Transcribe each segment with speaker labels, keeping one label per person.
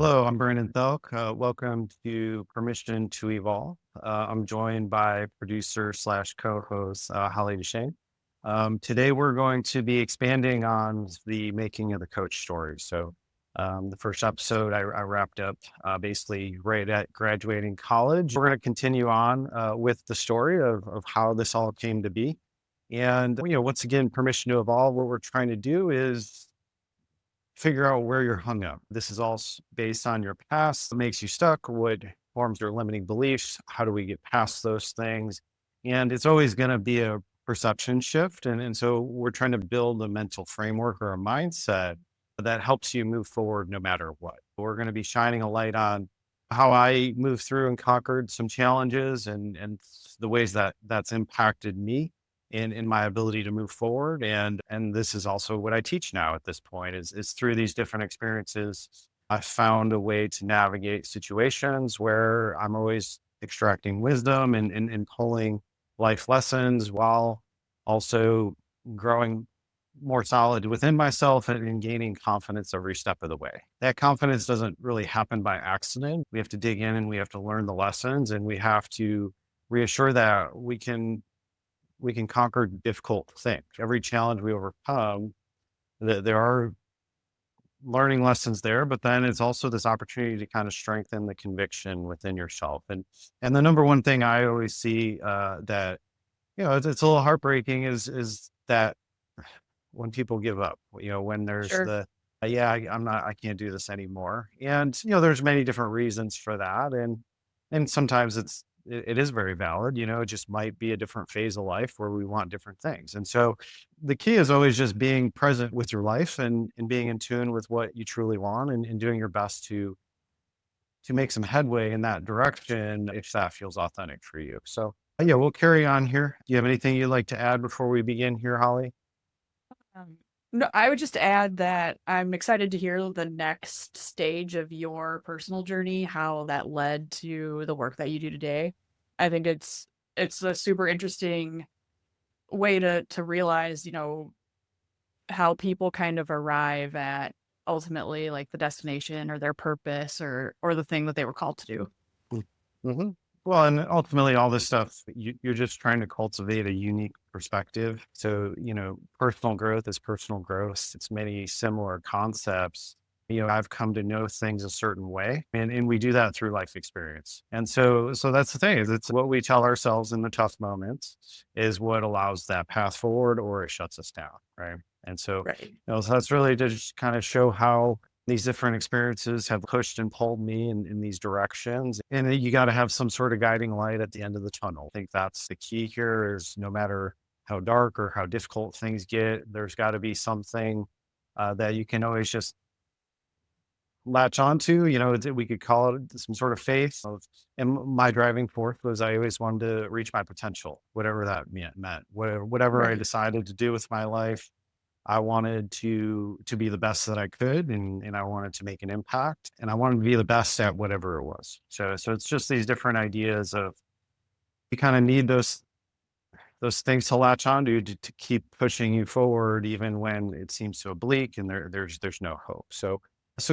Speaker 1: Hello, I'm Brandon Thielk. Welcome to Permission to Evolve. I'm joined by producer slash co-host Holly Deschenes. Today we're going to be expanding on the making of the coach story. The first episode I wrapped up basically right at graduating college. We're going to continue on with the story of how this all came to be. And, once again, permission to evolve. What we're trying to do is figure out where you're hung up. This is all based on your past, what makes you stuck, what forms your limiting beliefs, how do we get past those things? And it's always going to be a perception shift. And so we're trying to build a mental framework or a mindset that helps you move forward no matter what. We're going to be shining a light on how I moved through and conquered some challenges and the ways that that's impacted me in my ability to move forward. And this is also what I teach now at this point is through these different experiences, I found a way to navigate situations where I'm always extracting wisdom and pulling life lessons while also growing more solid within myself and gaining confidence every step of the way. That confidence doesn't really happen by accident. We have to dig in and we have to learn the lessons and we have to reassure that we can conquer difficult things. Every challenge we overcome, there are learning lessons there, but then it's also this opportunity to kind of strengthen the conviction within yourself. And the number one thing I always see that it's a little heartbreaking is that when people give up, when there's
Speaker 2: Sure.
Speaker 1: the I can't do this anymore, and there's many different reasons for that, and sometimes it is very valid. It just might be a different phase of life where we want different things. And so the key is always just being present with your life and being in tune with what you truly want and doing your best to make some headway in that direction if that feels authentic for you. So yeah, we'll carry on here. Do you have anything you'd like to add before we begin here, Holly?
Speaker 2: Um, no, I would just add that I'm excited to hear the next stage of your personal journey, how that led to the work that you do today. I think it's a super interesting way to realize, how people kind of arrive at ultimately like the destination or their purpose or the thing that they were called to do.
Speaker 1: Mm-hmm. Well, and ultimately, all this stuff, you're just trying to cultivate a unique perspective. So, personal growth is personal growth. It's many similar concepts. I've come to know things a certain way, and we do that through life experience. And so that's the thing is it's what we tell ourselves in the tough moments is what allows that path forward or it shuts us down. Right. And so,
Speaker 2: Right.
Speaker 1: so that's really to just kind of show how these different experiences have pushed and pulled me in these directions. And you got to have some sort of guiding light at the end of the tunnel. I think that's the key here is no matter how dark or how difficult things get, there's got to be something that you can always just latch onto. We could call it some sort of faith. And my driving force was I always wanted to reach my potential, whatever that meant. Whatever I
Speaker 2: Right.
Speaker 1: decided to do with my life, I wanted to be the best that I could, and I wanted to make an impact, and I wanted to be the best at whatever it was. So it's just these different ideas of you kind of need those things to latch onto to keep pushing you forward, even when it seems so bleak and there's no hope. So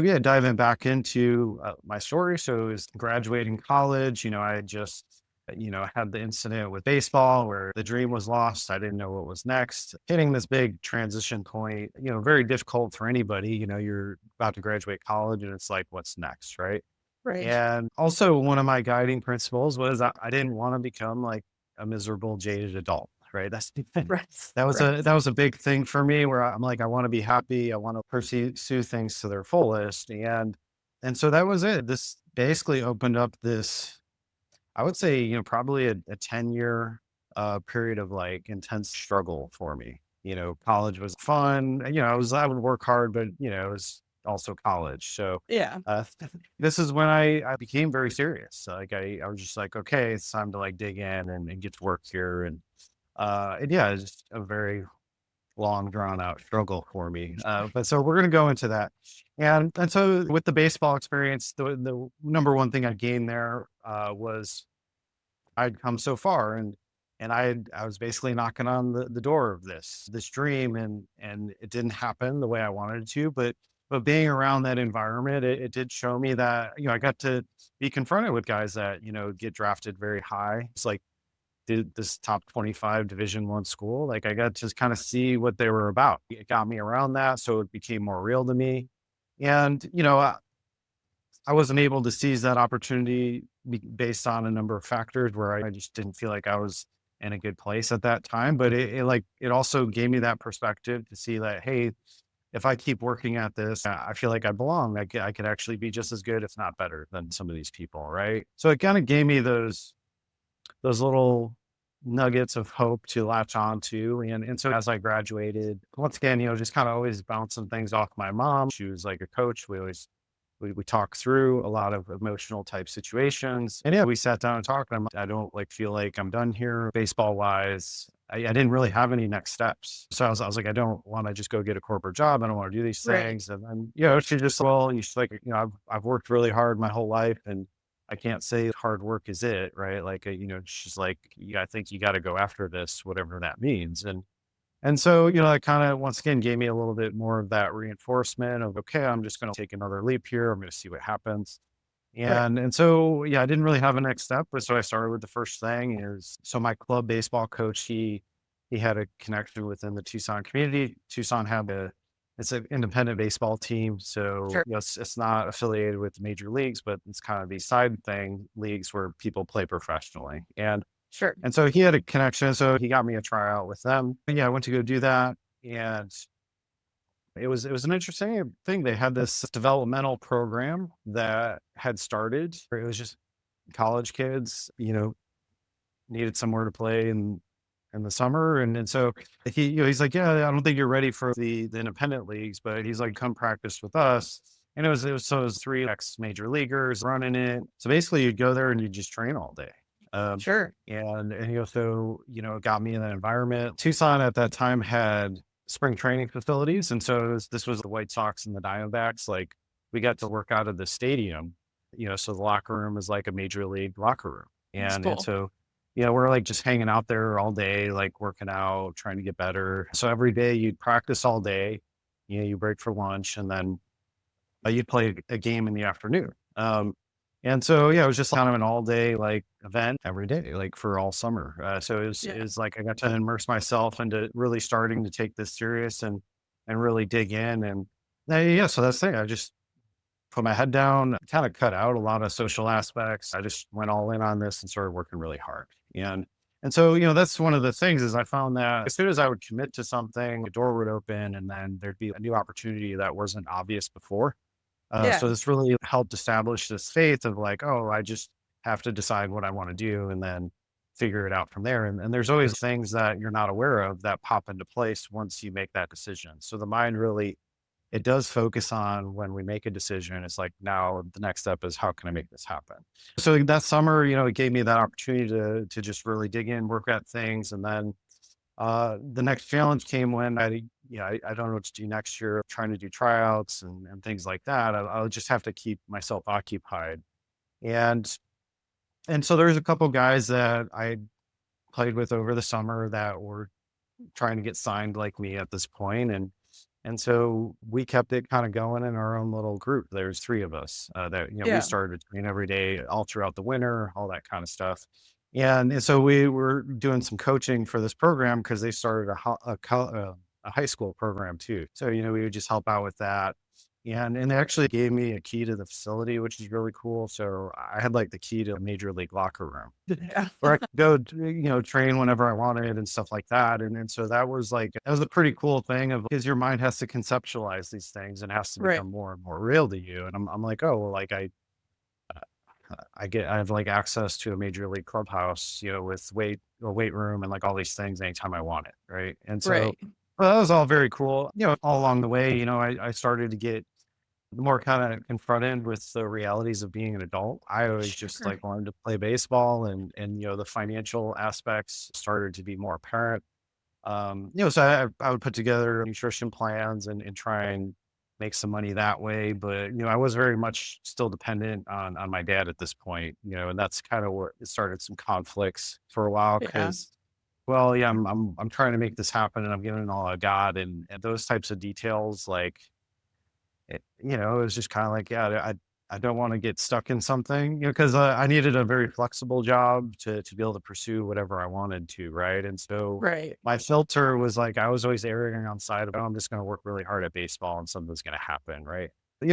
Speaker 1: yeah, diving back into my story. So it was graduating college. I had just had the incident with baseball where the dream was lost. I didn't know what was next. Hitting this big transition point, very difficult for anybody. You're about to graduate college and it's like, what's next, right?
Speaker 2: Right.
Speaker 1: And also, one of my guiding principles was I didn't want to become like a miserable, jaded adult, right? That's
Speaker 2: Right.
Speaker 1: that
Speaker 2: Right.
Speaker 1: was a big thing for me where I'm like, I want to be happy. I want to pursue things to their fullest. And so that was it. This basically opened up this, I would say, probably a 10-year period of like intense struggle for me. College was fun. I would work hard, but it was also college. So
Speaker 2: Yeah.
Speaker 1: uh, this is when I became very serious. Like I was just like, okay, it's time to like dig in and get to work here. And yeah, it's just a very long drawn out struggle for me. But so we're gonna go into that. And so with the baseball experience, the number one thing I gained there was I'd come so far and I was basically knocking on the door of this dream and it didn't happen the way I wanted it to, but but being around that environment, it did show me that, I got to be confronted with guys that, get drafted very high. It's like this top 25 Division I school. Like I got to kind of see what they were about. It got me around that. So it became more real to me. And, I wasn't able to seize that opportunity based on a number of factors where I just didn't feel like I was in a good place at that time. But it also gave me that perspective to see that, hey, if I keep working at this, I feel like I belong. I could actually be just as good, if not better, than some of these people, right? So it kind of gave me those little nuggets of hope to latch on to. And so as I graduated, once again, just kind of always bouncing things off my mom. She was like a coach. We talk through a lot of emotional type situations. And yeah, we sat down and talked. I don't feel like I'm done here baseball wise. I didn't really have any next steps. So I was like, I don't want to just go get a corporate job. I don't want to do these
Speaker 2: Right.
Speaker 1: things. And then, she just, well, you should I've worked really hard my whole life and I can't say hard work is it, right? She's like, yeah, I think you got to go after this, whatever that means. And so, that kind of once again gave me a little bit more of that reinforcement of, okay, I'm just going to take another leap here. I'm going to see what happens.
Speaker 2: Right.
Speaker 1: And so, yeah, I didn't really have a next step, but so I started with the first thing is so my club baseball coach, he had a connection within the Tucson community. Tucson had it's an independent baseball team. So,
Speaker 2: Sure.
Speaker 1: it's not affiliated with the major leagues, but it's kind of these side thing leagues where people play professionally.
Speaker 2: Sure.
Speaker 1: And so he had a connection, so he got me a tryout with them. And yeah, I went to go do that, and it was an interesting thing. They had this developmental program that had started. Where it was just college kids, needed somewhere to play in the summer, and so he's like, yeah, I don't think you're ready for the independent leagues, but he's like, come practice with us. And it was three ex major leaguers running it. So basically, you'd go there and you just train all day. Um,
Speaker 2: Sure.
Speaker 1: and he also, it got me in that environment. Tucson at that time had spring training facilities. And so this was the White Sox and the Diamondbacks. Like we got to work out of the stadium, so the locker room is like a major league locker room.
Speaker 2: That's
Speaker 1: And
Speaker 2: cool.
Speaker 1: so, we're like just hanging out there all day, like working out, trying to get better. So every day you'd practice all day, you break for lunch and then you'd play a game in the afternoon. And so, yeah, it was just kind of an all day like event every day, like for all summer. So it
Speaker 2: Yeah.
Speaker 1: was like I got to immerse myself into really starting to take this serious and really dig in. And yeah, so that's the thing. I just put my head down, kind of cut out a lot of social aspects. I just went all in on this and started working really hard. And so, that's one of the things is I found that as soon as I would commit to something, a door would open and then there'd be a new opportunity that wasn't obvious before.
Speaker 2: Yeah.
Speaker 1: So this really helped establish this faith of like, oh, I just have to decide what I want to do and then figure it out from there. And there's always things that you're not aware of that pop into place once you make that decision. So the mind really, it does focus on when we make a decision. It's like, now the next step is how can I make this happen? So that summer, it gave me that opportunity to just really dig in, work at things. And then the next challenge came when I don't know what to do next year, trying to do tryouts and things like that. I'll just have to keep myself occupied. And so there's a couple guys that I played with over the summer that were trying to get signed like me at this point. And so we kept it kind of going in our own little group. There's three of us that, we
Speaker 2: Yeah.
Speaker 1: started to train every day, all throughout the winter, all that kind of stuff. And so we were doing some coaching for this program because they started a high school program too. So, we would just help out with that. And they actually gave me a key to the facility, which is really cool. So I had like the key to a major league locker room
Speaker 2: Yeah.
Speaker 1: where I could go, train whenever I wanted and stuff like that. And so that was a pretty cool thing of because your mind has to conceptualize these things and has to
Speaker 2: Right.
Speaker 1: become more and more real to you. And I'm like, oh, well, like I have like access to a major league clubhouse, with a weight room and like all these things anytime I want it. Right. And so
Speaker 2: Right.
Speaker 1: well, that was all very cool. All along the way, I started to get more kind of confronted with the realities of being an adult. I always just
Speaker 2: Sure.
Speaker 1: like wanted to play baseball and the financial aspects started to be more apparent. So I would put together nutrition plans and try and make some money that way. But I was very much still dependent on my dad at this point, and that's kind of where it started some conflicts for a while
Speaker 2: Yeah.
Speaker 1: because well, yeah, I'm trying to make this happen and I'm giving it all to God and those types of details like it was just kind of like, yeah, I don't want to get stuck in something, because I needed a very flexible job to be able to pursue whatever I wanted to, right? And so
Speaker 2: Right.
Speaker 1: my filter was like I was always erring on side of, oh, I'm just going to work really hard at baseball and something's going to happen, right?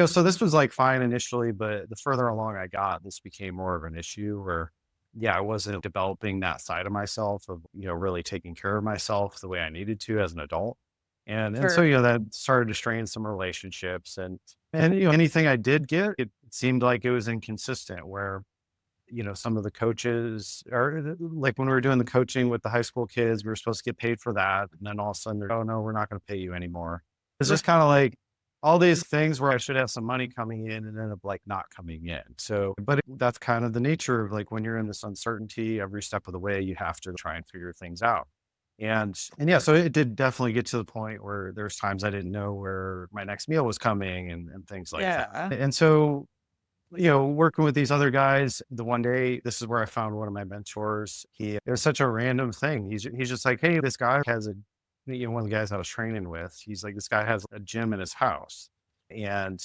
Speaker 1: So this was like fine initially, but the further along I got, this became more of an issue where, yeah, I wasn't developing that side of myself of, really taking care of myself the way I needed to as an adult. And so,
Speaker 2: Sure.
Speaker 1: that started to strain some relationships and anything I did get, it seemed like it was inconsistent where, some of the coaches or like when we were doing the coaching with the high school kids, we were supposed to get paid for that. And then all of a sudden, they're, oh no, we're not going to pay you anymore. It's
Speaker 2: Right.
Speaker 1: just kind of like all these things where I should have some money coming in and end up like not coming in. So, but that's kind of the nature of like when you're in this uncertainty, every step of the way, you have to try and figure things out. And yeah, so it did definitely get to the point where there's times I didn't know where my next meal was coming and things like that.
Speaker 2: Yeah.
Speaker 1: And so, working with these other guys, the one day, this is where I found one of my mentors. It was such a random thing. He's just like, hey, this guy has one of the guys I was training with, he's like, this guy has a gym in his house. And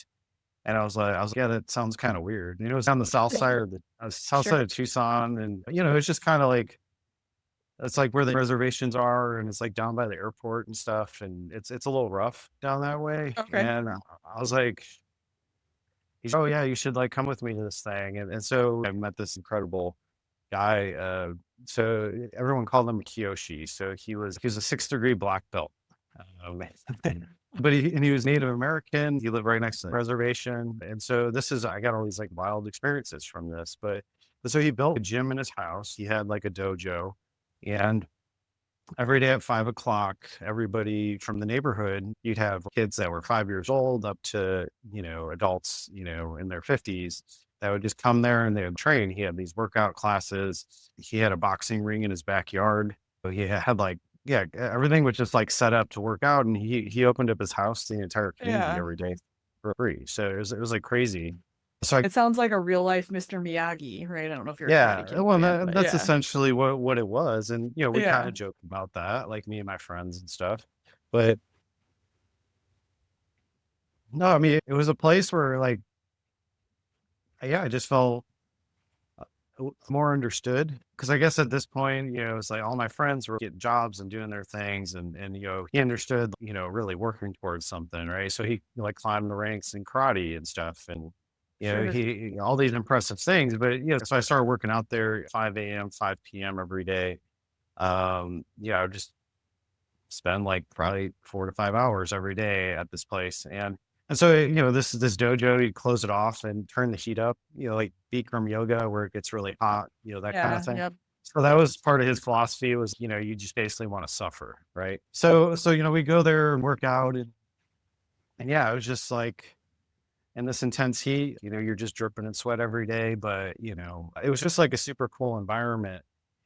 Speaker 1: I was like, yeah, that sounds kind of weird. It was on the south side of the south
Speaker 2: Sure.
Speaker 1: side of Tucson. And, it's just kind of like, it's like where the reservations are, and it's like down by the airport and stuff. And it's a little rough down that way.
Speaker 2: Okay.
Speaker 1: And I was like, oh yeah, you should like come with me to this thing. And so I met this incredible guy. So everyone called him Kiyoshi. So he was a 6th degree black belt. Um, but he was Native American. He lived right next to the reservation. And so I got all these like wild experiences from this. But so he built a gym in his house. He had like a dojo. And every day at 5 o'clock, everybody from the neighborhood, you'd have kids that were 5 years old up to, adults, in their 50s that would just come there and they would train. He had these workout classes. He had a boxing ring in his backyard. So he had like, yeah, everything was just like set up to work out. And he opened up his house to the entire community
Speaker 2: Yeah.
Speaker 1: every day for free. So it was like crazy. So
Speaker 2: It sounds like a real life Mr. Miyagi, right? I don't know if you're a Karate
Speaker 1: yeah,
Speaker 2: Kid
Speaker 1: well,
Speaker 2: fan, but
Speaker 1: that's
Speaker 2: yeah.
Speaker 1: essentially what it was, and, we kinda
Speaker 2: Yeah.
Speaker 1: joke about that, like, me and my friends and stuff, but no, I mean, it was a place where, like, yeah, I just felt, more understood because I guess at this point, it's like all my friends were getting jobs and doing their things, and, he understood, really working towards something, right? So he, like, climbed the ranks in karate and stuff, and,
Speaker 2: Sure.
Speaker 1: all these impressive things, but, so I started working out there at 5 AM, 5 PM every day. Yeah, I would just spend like probably 4 to 5 hours every day at this place. And so, this dojo, you close it off and turn the heat up, like Bikram yoga where it gets really hot, that kind of
Speaker 2: Yeah.
Speaker 1: thing.
Speaker 2: Yep.
Speaker 1: So that was part of his philosophy was, you just basically want to suffer, right? So, we go there and work out and yeah, it was just like in this intense heat, you're just dripping in sweat every day, but it was just like a super cool environment.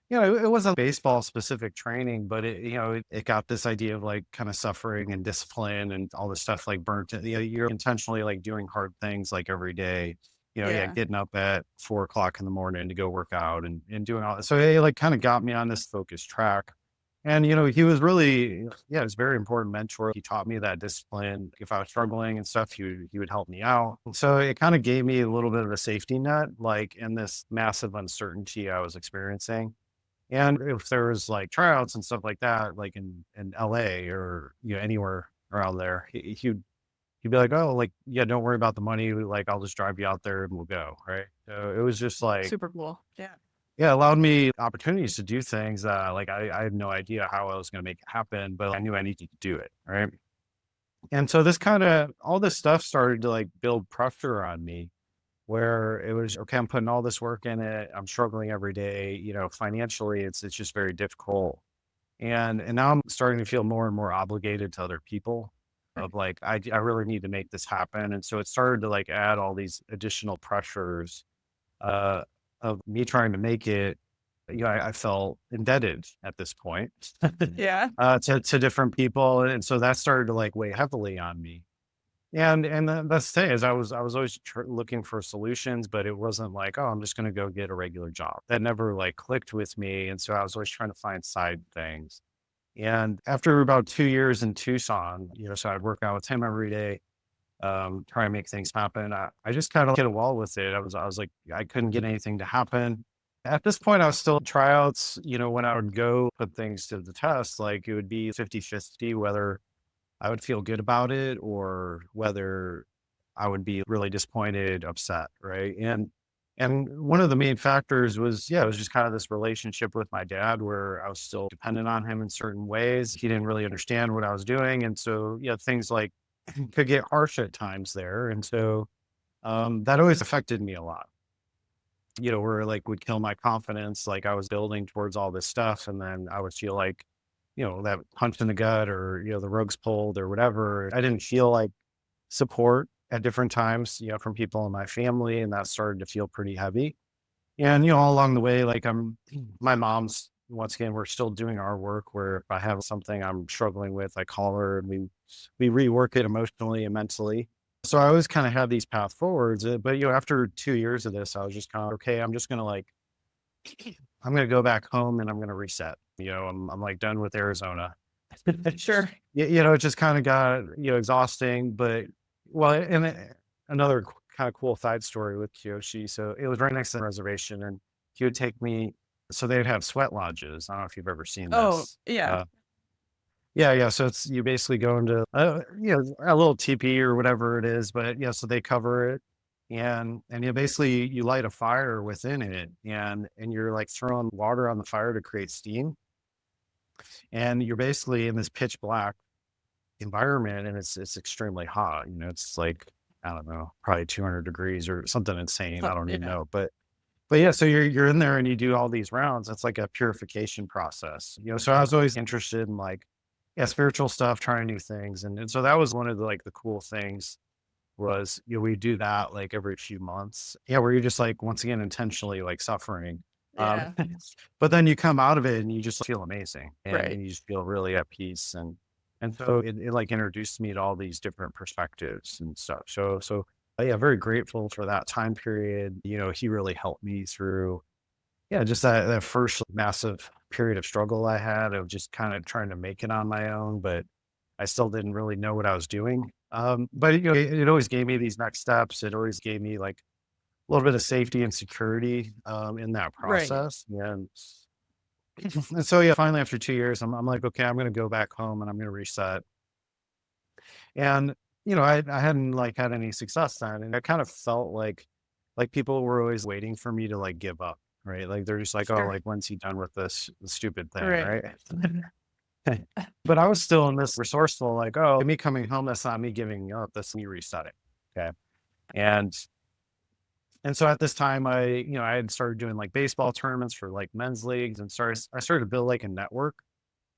Speaker 1: It wasn't baseball specific training, but it got this idea of like kind of suffering and discipline and all this stuff like burnt in. You're intentionally like doing hard things like every day. Yeah,
Speaker 2: Yeah.
Speaker 1: getting up at 4 o'clock in the morning to go work out and doing all that. So it like kind of got me on this focused track. And he was really, yeah, it was a very important mentor. He taught me that discipline. If I was struggling and stuff, he would help me out. And so it kind of gave me a little bit of a safety net, like in this massive uncertainty I was experiencing. And if there was like tryouts and stuff like that, like in LA or anywhere around there, he'd be like, "Oh, like yeah, don't worry about the money. Like I'll just drive you out there and we'll go." Right. So it was just like
Speaker 2: Super cool. Yeah.
Speaker 1: yeah, allowed me opportunities to do things that like I had no idea how I was going to make it happen, but I knew I needed to do it. Right. And so this kind of all this stuff started to like build pressure on me where it was, okay, I'm putting all this work in it. I'm struggling every day, financially, it's just very difficult. And now I'm starting to feel more and more obligated to other people of like, I really need to make this happen. And so it started to like add all these additional pressures uh, of me trying to make it. I felt indebted at this point
Speaker 2: Yeah.
Speaker 1: to different people. And so that started to like weigh heavily on me and that's the thing is I was always looking for solutions, but it wasn't like, oh, I'm just going to go get a regular job. That never like clicked with me, and so I was always trying to find side things. And after about 2 years in Tucson, so I'd work out with him every day. try and make things happen. I just kind of hit a wall with it. I was like, I couldn't get anything to happen. At this point, I was still tryouts, when I would go put things to the test, like it would be 50-50 whether I would feel good about it or whether I would be really disappointed, upset, right? And one of the main factors was, yeah, it was just kind of this relationship with my dad where I was still dependent on him in certain ways. He didn't really understand what I was doing. And so, yeah, things like could get harsh at times there. And so that always affected me a lot, where like would kill my confidence. Like I was building towards all this stuff. And then I would feel like, that punch in the gut or, the rug's pulled or whatever. I didn't feel like support at different times, from people in my family. And that started to feel pretty heavy. And, all along the way, like my mom's, once again, we're still doing our work where if I have something I'm struggling with, I call her and we rework it emotionally and mentally. So I always kind of had these path forwards. But, after 2 years of this, I was just kind of, okay, I'm just going to like, I'm going to go back home and I'm going to reset. I'm like done with Arizona.
Speaker 2: Sure.
Speaker 1: It just kind of got, exhausting, but well, and another kind of cool side story with Kyoshi. So it was right next to the reservation and he would take me. So they'd have sweat lodges. I don't know if you've ever seen
Speaker 2: Oh,
Speaker 1: this.
Speaker 2: yeah.
Speaker 1: Yeah. Yeah. So it's, you basically go into, a little teepee or whatever it is, but yeah, so they cover it and basically you light a fire within it and you're like throwing water on the fire to create steam. And you're basically in this pitch black environment and it's extremely hot. It's like, I don't know, probably 200 degrees or something insane. I don't even
Speaker 2: Yeah.
Speaker 1: know. But yeah, so you're in there and you do all these rounds. It's like a purification process. So I was always interested in like, yeah, spiritual stuff, trying new things. And so that was one of the like the cool things was, we do that like every few months. Yeah, where you're just like once again intentionally like suffering. Um,
Speaker 2: Yeah.
Speaker 1: but then you come out of it and you just feel amazing
Speaker 2: Right.
Speaker 1: and you just feel really at peace. And so it like introduced me to all these different perspectives and stuff. So yeah, very grateful for that time period. He really helped me through, yeah, just that first massive period of struggle I had of just kind of trying to make it on my own, but I still didn't really know what I was doing. But it always gave me these next steps. It always gave me like a little bit of safety and security in that
Speaker 2: Right.
Speaker 1: process. And so yeah, finally after 2 years, I'm like, okay, I'm gonna go back home and I'm gonna reset. And I hadn't like had any success then. And I kind of felt like people were always waiting for me to like give up. Right. Like they're just like, oh,
Speaker 2: Sure.
Speaker 1: like when's he done with this stupid thing?
Speaker 2: Right.
Speaker 1: Right. But I was still in this resourceful, like, oh, me coming home, that's not me giving up, that's me resetting. Okay. And and so at this time I had started doing like baseball tournaments for like men's leagues and I started to build like a network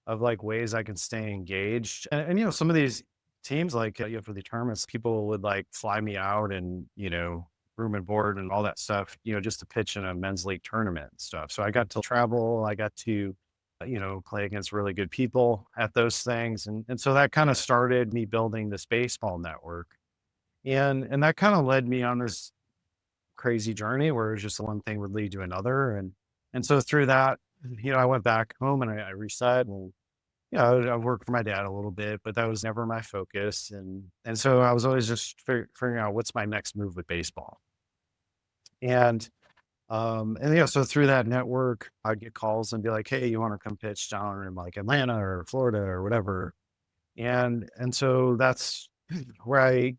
Speaker 1: of like ways I can stay engaged. And some of these teams, like for the tournaments, people would like fly me out and room and board and all that stuff, just to pitch in a men's league tournament and stuff. So I got to travel, I got to play against really good people at those things, and so that kind of started me building this baseball network, and that kind of led me on this crazy journey where it was just one thing would lead to another, and so through that, I went back home and I reset and I worked for my dad a little bit, but that was never my focus. And so I was always just figuring out what's my next move with baseball. And yeah, so through that network, I'd get calls and be like, "Hey, you want to come pitch down in like Atlanta or Florida or whatever?" And so that's where I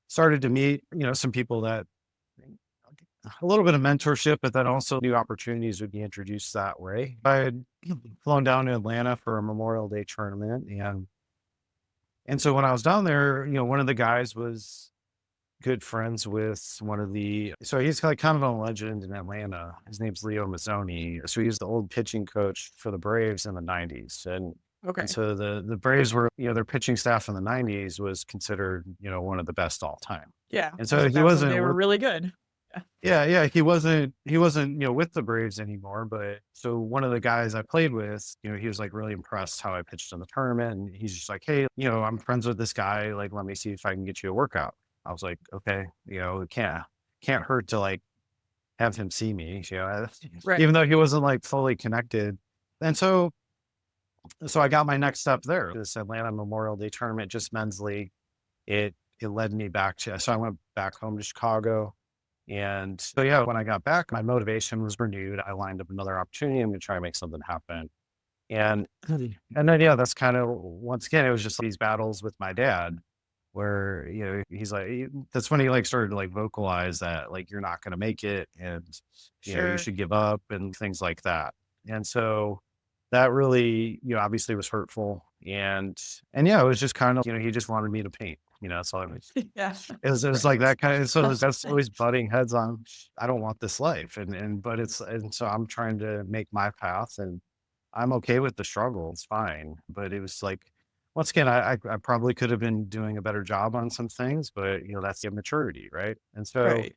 Speaker 1: started to meet, some people that a little bit of mentorship, but then also new opportunities would be introduced that way. I had flown down to Atlanta for a Memorial Day tournament, and so when I was down there, one of the guys was good friends with one of the so he's like kind of a legend in Atlanta. His name's Leo Mazzoni. So he was the old pitching coach for the Braves in the 90s. And
Speaker 2: Okay.
Speaker 1: so the Braves were, their pitching staff in the 90s was considered, one of the best all time.
Speaker 2: Yeah.
Speaker 1: And
Speaker 2: That's
Speaker 1: so he
Speaker 2: that's when they
Speaker 1: wasn't
Speaker 2: were
Speaker 1: with
Speaker 2: really good. Yeah.
Speaker 1: yeah, he wasn't, with the Braves anymore. But so one of the guys I played with, he was like really impressed how I pitched in the tournament. And he's just like, hey, I'm friends with this guy. Like, let me see if I can get you a workout. I was like, okay, it can't hurt to like have him see me,
Speaker 2: Right.
Speaker 1: even though he wasn't like fully connected. And so I got my next step there. This Atlanta Memorial Day tournament, just men's league. It it led me back to, so I went back home to Chicago. And so, yeah, when I got back, my motivation was renewed. I lined up another opportunity. I'm going to try to make something happen. And, and then, yeah, that's kind of, once again, it was just these battles with my dad where, he's like, that's when he like started to like vocalize that, like, you're not going to make it. And, you
Speaker 2: Sure.
Speaker 1: should give up and things like that. And so that really, obviously was hurtful. And yeah, it was just kind of, he just wanted me to paint, that's all it was.
Speaker 2: Yeah.
Speaker 1: It was like that kind of, so that's always butting heads on, I don't want this life. But and so I'm trying to make my path, and I'm okay with the struggle. It's fine. But it was like, once again, I probably could have been doing a better job on some things, but that's the immaturity, right? And so
Speaker 2: Right.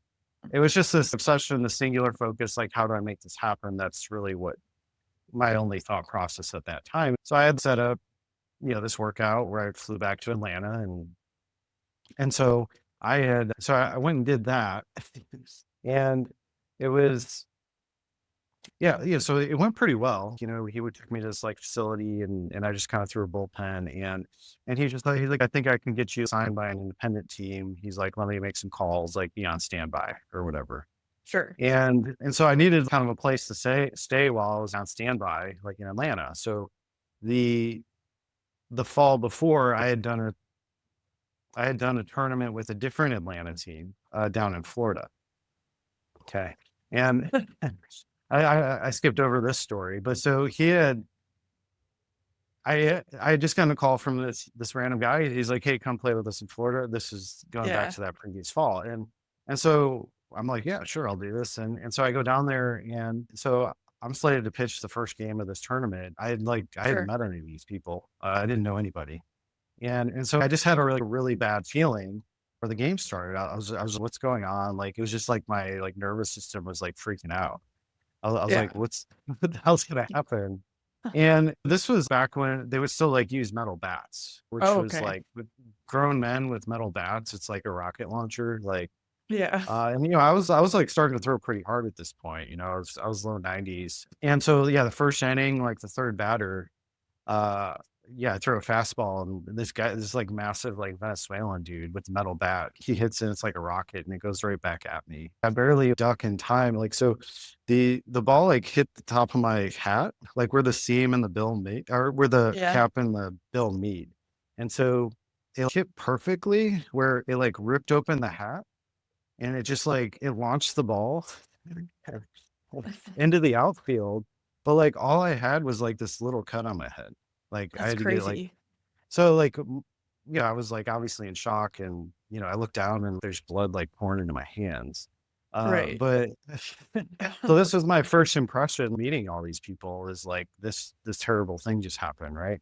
Speaker 1: it was just this obsession, the singular focus, like, how do I make this happen? That's really what my only thought process at that time. So I had set up, this workout where I flew back to Atlanta, and so I went and did that. And it was, yeah, yeah, so it went pretty well. He would take me to this like facility, and I just kind of threw a bullpen, and he's like, I think I can get you signed by an independent team. He's like, let me make some calls, like be on standby or whatever.
Speaker 2: Sure.
Speaker 1: And so I needed kind of a place to stay while I was on standby, like in Atlanta. So the the fall before, I had done a tournament with a different Atlanta team down in Florida. Okay. And I skipped over this story, but so I had just gotten a call from this random guy. He's like, "Hey, come play with us in Florida." This is going back
Speaker 2: Yeah.
Speaker 1: to that previous fall, and so I'm like, "Yeah, sure, I'll do this." And so I go down there, and so I'm slated to pitch the first game of this tournament. I hadn't
Speaker 2: Sure.
Speaker 1: met any of these people. I didn't know anybody, and so I just had a really bad feeling before the game started. I was, what's going on? Like, it was just like my like nervous system was like freaking out. I was
Speaker 2: Yeah.
Speaker 1: like, what's what the hell's gonna happen? And this was back when they would still like use metal bats, which
Speaker 2: Oh,
Speaker 1: was
Speaker 2: okay.
Speaker 1: like with grown men with metal bats. It's like a rocket launcher. Like,
Speaker 2: Yeah.
Speaker 1: and I was like starting to throw pretty hard at this point. I was low 90s. And so yeah, the first inning, like the third batter, uh, yeah, I throw a fastball, and this like massive like Venezuelan dude with the metal bat, he hits it, and it's like a rocket, and it goes right back at me. I barely duck in time. Like, so the ball like hit the top of my hat, like where the seam and the bill meet, or where the
Speaker 2: Yeah.
Speaker 1: cap and the bill meet. And so it hit perfectly where it like ripped open the hat, and it just like it launched the ball into the outfield. But like all I had was like this little cut on my head. Like I
Speaker 2: That's
Speaker 1: had to get like,
Speaker 2: crazy.
Speaker 1: so like, yeah, I was like obviously in shock, and I looked down and there's blood like pouring into my hands.
Speaker 2: Right.
Speaker 1: But so this was my first impression meeting all these people, is like this terrible thing just happened, right?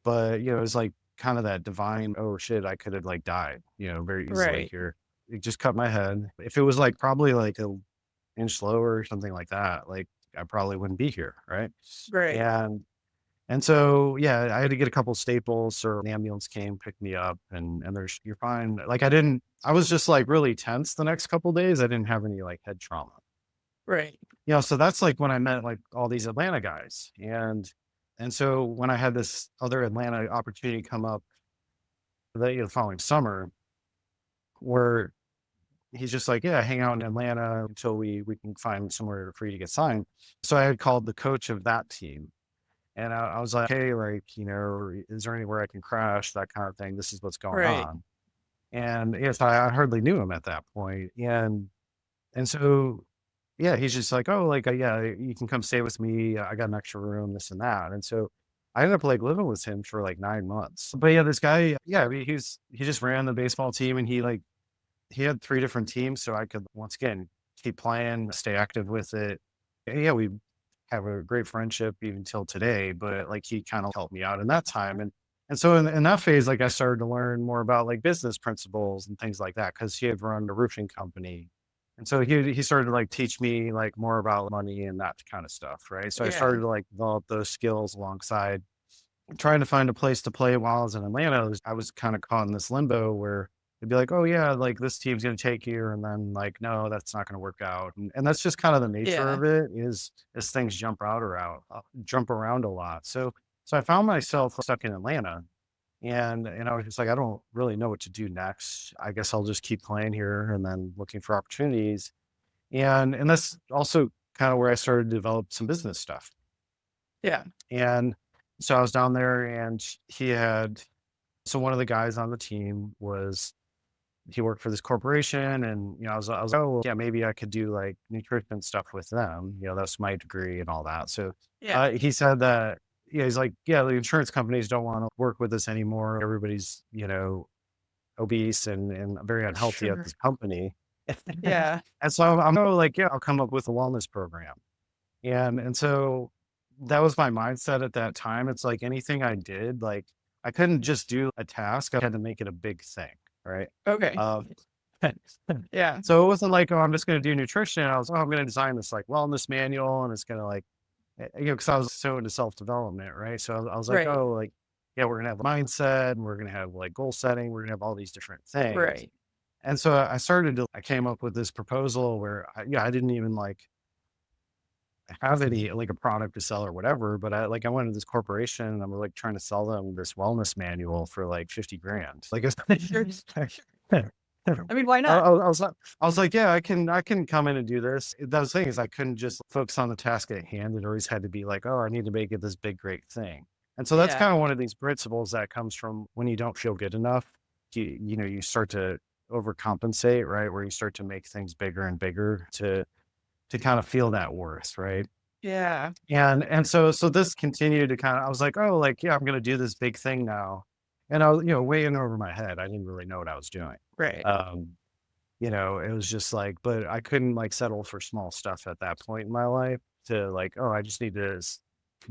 Speaker 1: But it was like kind of that divine, oh shit, I could have like died, very easily
Speaker 2: Right.
Speaker 1: here. It just cut my head. If it was like probably like a inch slower or something like that, like I probably wouldn't be here, right?
Speaker 2: Right.
Speaker 1: And so, yeah, I had to get a couple staples, so the ambulance came, picked me up, and there's you're fine. Like I was just like really tense the next couple days. I didn't have any like head trauma.
Speaker 2: Right.
Speaker 1: So that's like when I met like all these Atlanta guys. And so when I had this other Atlanta opportunity come up the following summer, where he's just like, yeah, hang out in Atlanta until we can find somewhere for you to get signed. So I had called the coach of that team. And I was like, "Hey, like, is there anywhere I can crash?" That kind of thing. This is what's going
Speaker 2: Right.
Speaker 1: on. And yes, I hardly knew him at that point. And so, yeah, he's just like, "Oh, like, yeah, you can come stay with me. I got an extra room, this and that." And so I ended up like living with him for like 9 months. But yeah, this guy, yeah, I mean, he just ran the baseball team, and he had three different teams, so I could once again keep playing, stay active with it. Yeah, we have a great friendship even till today, but like he kind of helped me out in that time. And so in that phase, like I started to learn more about like business principles and things like that, because he had run a roofing company. And so he started to like teach me like more about money and that kind of stuff. Right. So I
Speaker 2: Yeah.
Speaker 1: started to like develop those skills alongside trying to find a place to play while I was in Atlanta. I was kind of caught in this limbo where it'd be like, "Oh yeah, like this team's gonna take you," and then like, "No, that's not gonna work out." And that's just kind of the nature
Speaker 2: Yeah.
Speaker 1: of it, is as things jump around a lot. So I found myself stuck in Atlanta, And I was just like, I don't really know what to do next. I guess I'll just keep playing here and then looking for opportunities. And that's also kind of where I started to develop some business stuff.
Speaker 2: Yeah.
Speaker 1: And so I was down there and he had so one of the guys on the team was he worked for this corporation and I was like, oh well, yeah, maybe I could do like nutrition stuff with them. That's my degree and all that. So
Speaker 2: Yeah.
Speaker 1: he said that yeah, he's like, yeah, the insurance companies don't want to work with us anymore. Everybody's, obese and very unhealthy at
Speaker 2: Sure.
Speaker 1: this company.
Speaker 2: Yeah.
Speaker 1: And so I'm like, yeah, I'll come up with a wellness program. And so that was my mindset at that time. It's like anything I did, like I couldn't just do a task. I had to make it a big thing. Right.
Speaker 2: Okay.
Speaker 1: Um,
Speaker 2: Yeah.
Speaker 1: so it wasn't like, oh, I'm just going to do nutrition. I was, oh, I'm going to design this like wellness manual and it's going to like, cause I was so into self development. Right. So I was like,
Speaker 2: Right.
Speaker 1: oh, like, yeah, we're going to have mindset and we're going to have like goal setting. We're going to have all these different things.
Speaker 2: Right.
Speaker 1: And so I came up with this proposal where I didn't even like have any like a product to sell or whatever, but I went to this corporation and I'm like trying to sell them this wellness manual for like 50 grand. Like it's
Speaker 2: Sure. Sure. I mean, why
Speaker 1: I,
Speaker 2: not?
Speaker 1: I, I was like, yeah, I can come in and do this. Those things I couldn't just focus on the task at hand. It always had to be like, oh, I need to make it this big, great thing. And so that's
Speaker 2: Yeah.
Speaker 1: kind of one of these principles that comes from when you don't feel good enough. You start to overcompensate, right? Where you start to make things bigger and bigger to kind of feel that worth, right?
Speaker 2: Yeah.
Speaker 1: And so this continued to kind of I was like, "Oh, like, yeah, I'm gonna do this big thing now." And I was, way in over my head. I didn't really know what I was doing.
Speaker 2: Right.
Speaker 1: Um, it was just like but I couldn't like settle for small stuff at that point in my life to like, "Oh, I just need to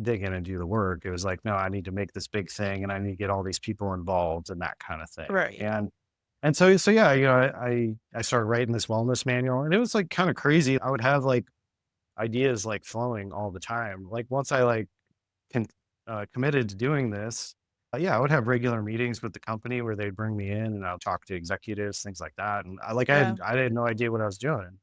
Speaker 1: dig in and do the work." It was like, "No, I need to make this big thing and I need to get all these people involved and that kind of thing."
Speaker 2: Right.
Speaker 1: And so yeah, I started writing this wellness manual and it was like kind of crazy. I would have like ideas like flowing all the time. Like once I like committed to doing this, yeah, I would have regular meetings with the company where they'd bring me in and I'll talk to executives, things like that. And
Speaker 2: Yeah.
Speaker 1: I had no idea what I was doing,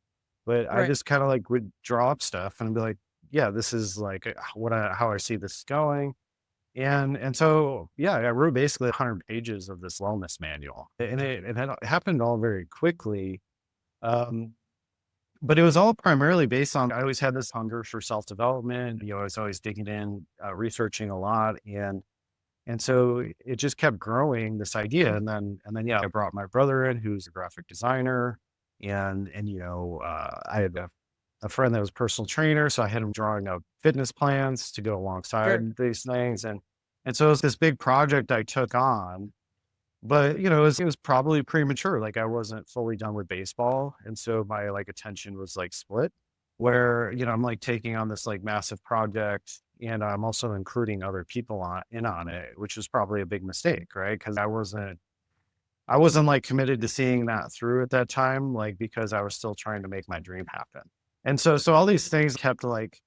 Speaker 1: but I
Speaker 2: Right.
Speaker 1: just kind of like would draw up stuff and be like, yeah, this is like how I see this going. And so yeah, I wrote basically 100 pages of this wellness manual, and it had happened all very quickly. Um, but it was all primarily based on I always had this hunger for self-development. I was always digging in, researching a lot. And so it just kept growing this idea. And then, yeah, I brought my brother in who's a graphic designer. And I had a friend that was a personal trainer. So I had him drawing up fitness plans to go
Speaker 2: Sure.
Speaker 1: alongside these things. And so it was this big project I took on, but, it was probably premature, like, I wasn't fully done with baseball, and so my, like, attention was, like, split, where, I'm, like, taking on this, like, massive project, and I'm also including other people on it, which was probably a big mistake, right? Because I wasn't, like, committed to seeing that through at that time, like, because I was still trying to make my dream happen. And so all these things kept, like,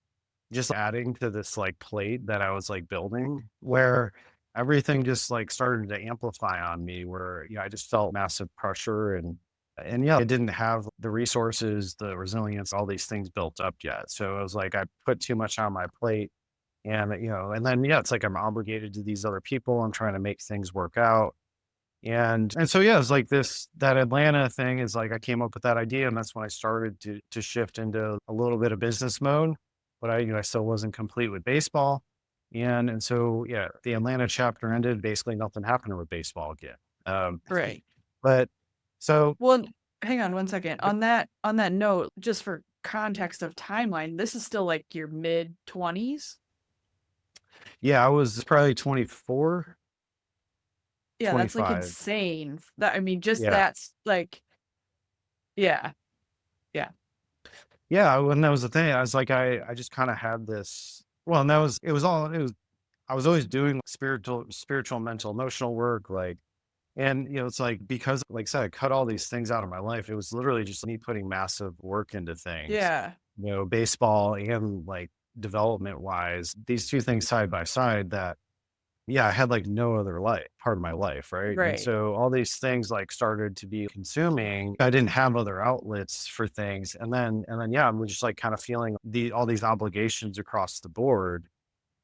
Speaker 1: just adding to this, like, plate that I was, like, building where everything just, like, started to amplify on me where, I just felt massive pressure and yeah, I didn't have the resources, the resilience, all these things built up yet. So it was like I put too much on my plate and then, yeah, it's like I'm obligated to these other people. I'm trying to make things work out. And so, yeah, it's like that Atlanta thing is like I came up with that idea, and that's when I started to shift into a little bit of business mode, but I still wasn't complete with baseball. And so, yeah, the Atlanta chapter ended. Basically, nothing happened with baseball again. Um,
Speaker 2: Right.
Speaker 1: but so,
Speaker 2: Well, hang on one second. On that note, just for context of timeline, this is still like your mid-20s?
Speaker 1: yeah, I was probably 24,
Speaker 2: Yeah, that's, like,
Speaker 1: 25.
Speaker 2: insane. That I mean, just
Speaker 1: Yeah.
Speaker 2: that's, like yeah, yeah,
Speaker 1: Yeah. When that was the thing, I was like, I just kind of had this. Well, and it was, I was always doing spiritual, mental, emotional work. And, it's like, because, like I said, I cut all these things out of my life. It was literally just me putting massive work into things,
Speaker 2: yeah,
Speaker 1: baseball and like development wise, these two things side by side that, yeah, I had like no other part of my life. Right. And
Speaker 2: right,
Speaker 1: so all these things like started to be consuming. I didn't have other outlets for things. And then, yeah, I'm just like kind of feeling all these obligations across the board.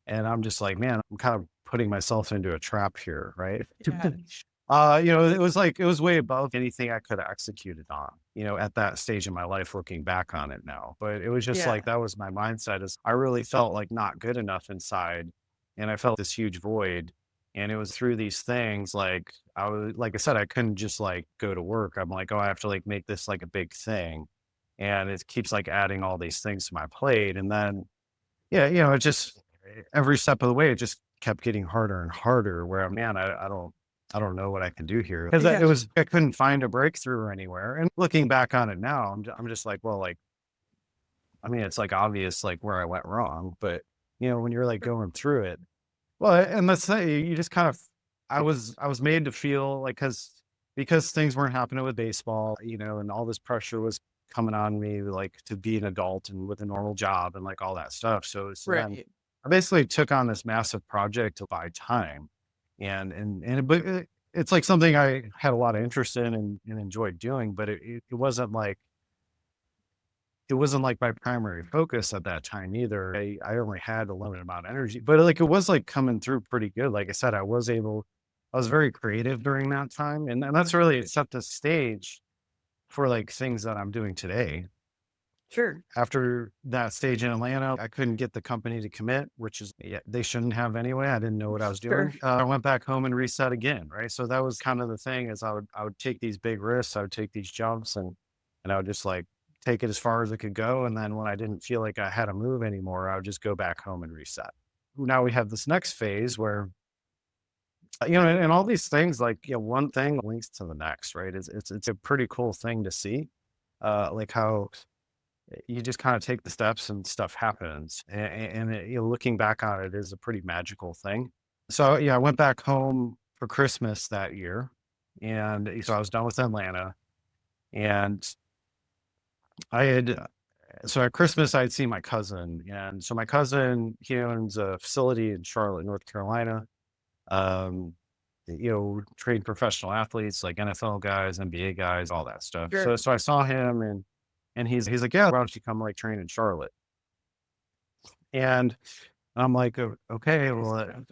Speaker 1: And I'm just like, man, I'm kind of putting myself into a trap here, right?
Speaker 2: Yeah.
Speaker 1: It was way above anything I could have executed on, at that stage in my life, looking back on it now. But it was just
Speaker 2: Yeah.
Speaker 1: like, that was my mindset is I really felt like not good enough inside. And I felt this huge void. And it was through these things, like like I said, I couldn't just like go to work. I'm like, oh, I have to like make this like a big thing. And it keeps like adding all these things to my plate. And then, yeah, it just every step of the way, it just kept getting harder and harder where, man, I don't know what I can do here. Cause
Speaker 2: Yeah.
Speaker 1: I couldn't find a breakthrough anywhere. And looking back on it now, I'm just like, well, like, I mean, it's like obvious, like where I went wrong, but when you're like going through it, well, and let's say you just kind of, I was made to feel like, because things weren't happening with baseball, and all this pressure was coming on me, like to be an adult and with a normal job and like all that stuff. So then
Speaker 2: Right.
Speaker 1: I basically took on this massive project to buy time, but it's like something I had a lot of interest in and enjoyed doing, but it wasn't like my primary focus at that time either. I only had a limited amount of energy, but like it was like coming through pretty good. Like I said, I was very creative during that time. And that's really set the stage for like things that I'm doing today.
Speaker 2: Sure.
Speaker 1: After that stage in Atlanta, I couldn't get the company to commit, which is, yeah, they shouldn't have anyway. I didn't know what I was
Speaker 2: Sure.
Speaker 1: doing. I went back home and reset again. Right. So that was kind of the thing is I would take these big risks. I would take these jumps and I would just like take it as far as it could go. And then when I didn't feel like I had to move anymore, I would just go back home and reset. Now we have this next phase where, and all these things, like, one thing links to the next, right? It's a pretty cool thing to see, like how you just kind of take the steps and stuff happens. Looking back on it is a pretty magical thing. So yeah, I went back home for Christmas that year. And so I was done with Atlanta. And I had, so at Christmas, I'd seen my cousin. And so my cousin, he owns a facility in Charlotte, North Carolina. Um, train professional athletes like NFL guys, NBA guys, all that stuff.
Speaker 2: Sure.
Speaker 1: So I saw him and he's like, yeah, why don't you come like train in Charlotte? And I'm like, okay, well,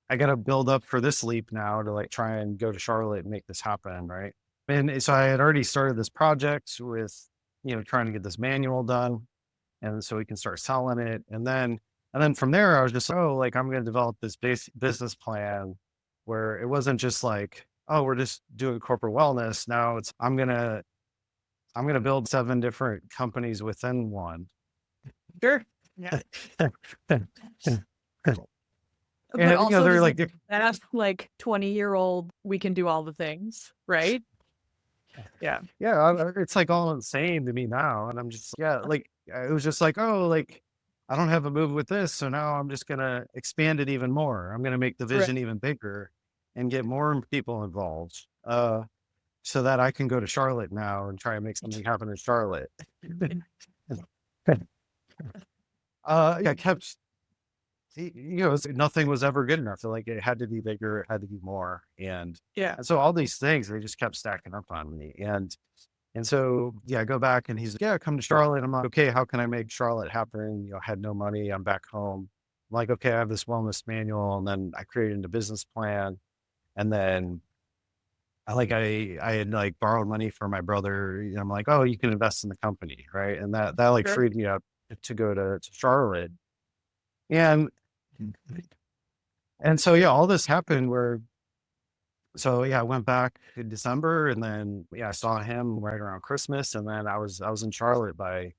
Speaker 1: I got to build up for this leap now to like try and go to Charlotte and make this happen. Right. And so I had already started this project with, trying to get this manual done. And so we can start selling it. And then from there, I was just, oh, like I'm going to develop this business plan where it wasn't just like, oh, we're just doing corporate wellness. Now I'm going to build 7 different companies within one.
Speaker 2: Sure. Yeah.
Speaker 1: and
Speaker 2: But also
Speaker 1: they're
Speaker 2: just
Speaker 1: like,
Speaker 2: like that like 20-year-old, we can do all the things, right? Yeah.
Speaker 1: yeah, it's like all insane to me now. And I'm just, yeah, like, it was just like, oh, like, I don't have a move with this. So now I'm just going to expand it even more. I'm going to make the
Speaker 2: Right.
Speaker 1: vision even bigger and get more people involved. So that I can go to Charlotte now and try and make something happen in Charlotte. Yeah, I kept, nothing was ever good enough. So like it had to be bigger, it had to be more.
Speaker 2: Yeah.
Speaker 1: And so all these things, they just kept stacking up on me. And so, yeah, I go back and he's like, yeah, come to Charlotte. I'm like, okay, how can I make Charlotte happen? I had no money. I'm back home. I'm like, okay, I have this wellness manual. And then I created a business plan. And then I had like borrowed money from my brother. I'm like, oh, you can invest in the company. Right. And that like
Speaker 2: Sure.
Speaker 1: freed me up to go to Charlotte. And, and so, yeah, all this happened where, so yeah, I went back in December and then, yeah, I saw him right around Christmas. And then I was in Charlotte by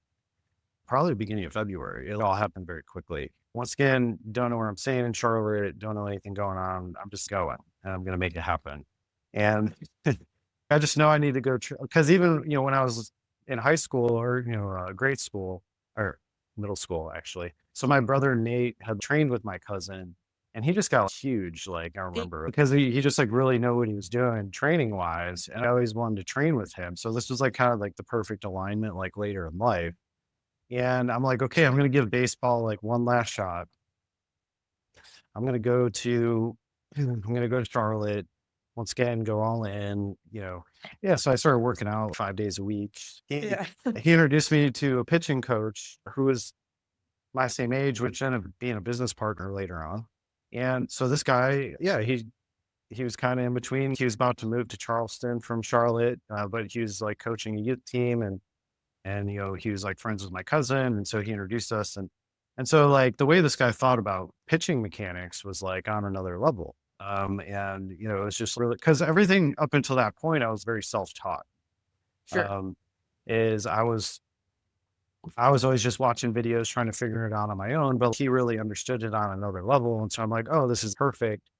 Speaker 1: probably the beginning of February. It all happened very quickly. Once again, don't know where I'm staying in Charlotte, don't know anything going on. I'm just going and I'm going to make it happen. And I just know I need to go because even, when I was in high school or, grade school or middle school, actually. So my brother Nate had trained with my cousin and he just got huge. Like I remember because he just like really knew what he was doing training wise. And I always wanted to train with him. So this was like kind of like the perfect alignment, like later in life. And I'm like, okay, I'm going to give baseball like one last shot. I'm going to go to, I'm going to go to Charlotte once again, go all in, Yeah. So I started working out 5 days a week.
Speaker 2: Yeah.
Speaker 1: He introduced me to a pitching coach who was my same age, which ended up being a business partner later on. And so this guy, yeah, he was kind of in between. He was about to move to Charleston from Charlotte, but he was like coaching a youth team, and he was like friends with my cousin, and so he introduced us, and so like the way this guy thought about pitching mechanics was like on another level. And it was just really because everything up until that point I was very self-taught.
Speaker 2: Sure.
Speaker 1: Um, is I was always just watching videos trying to figure it out on my own, but he really understood it on another level. And so I'm like, oh, this is perfect.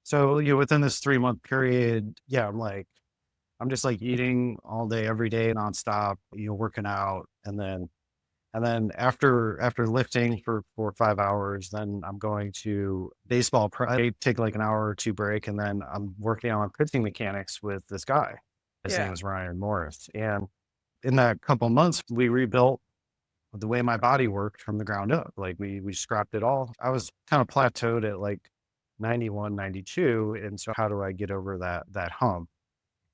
Speaker 1: So, within this 3-month period, yeah, I'm just like eating all day, every day, nonstop, working out. And then after lifting for 4 or 5 hours, then I'm going to baseball. I take like an hour or two break, and then I'm working on pitching mechanics with this guy. His name
Speaker 2: Yeah.
Speaker 1: is Ryan Morris. And in that couple months, we rebuilt the way my body worked from the ground up. Like we scrapped it all. I was kind of plateaued at like 91, 92. And so how do I get over that hump?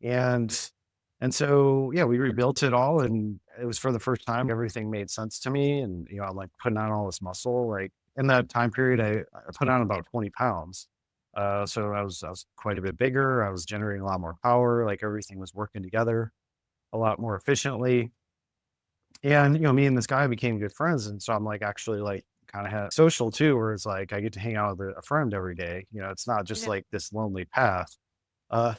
Speaker 1: And and so yeah, we rebuilt it all, and it was for the first time everything made sense to me. And I'm like putting on all this muscle. Like in that time period, I put on about 20 pounds. So I was quite a bit bigger. I was generating a lot more power. Like everything was working together a lot more efficiently. And, me and this guy became good friends. And so I'm like actually like kind of had social too, where it's like I get to hang out with a friend every day. It's not just
Speaker 2: Yeah.
Speaker 1: like this lonely path. Uh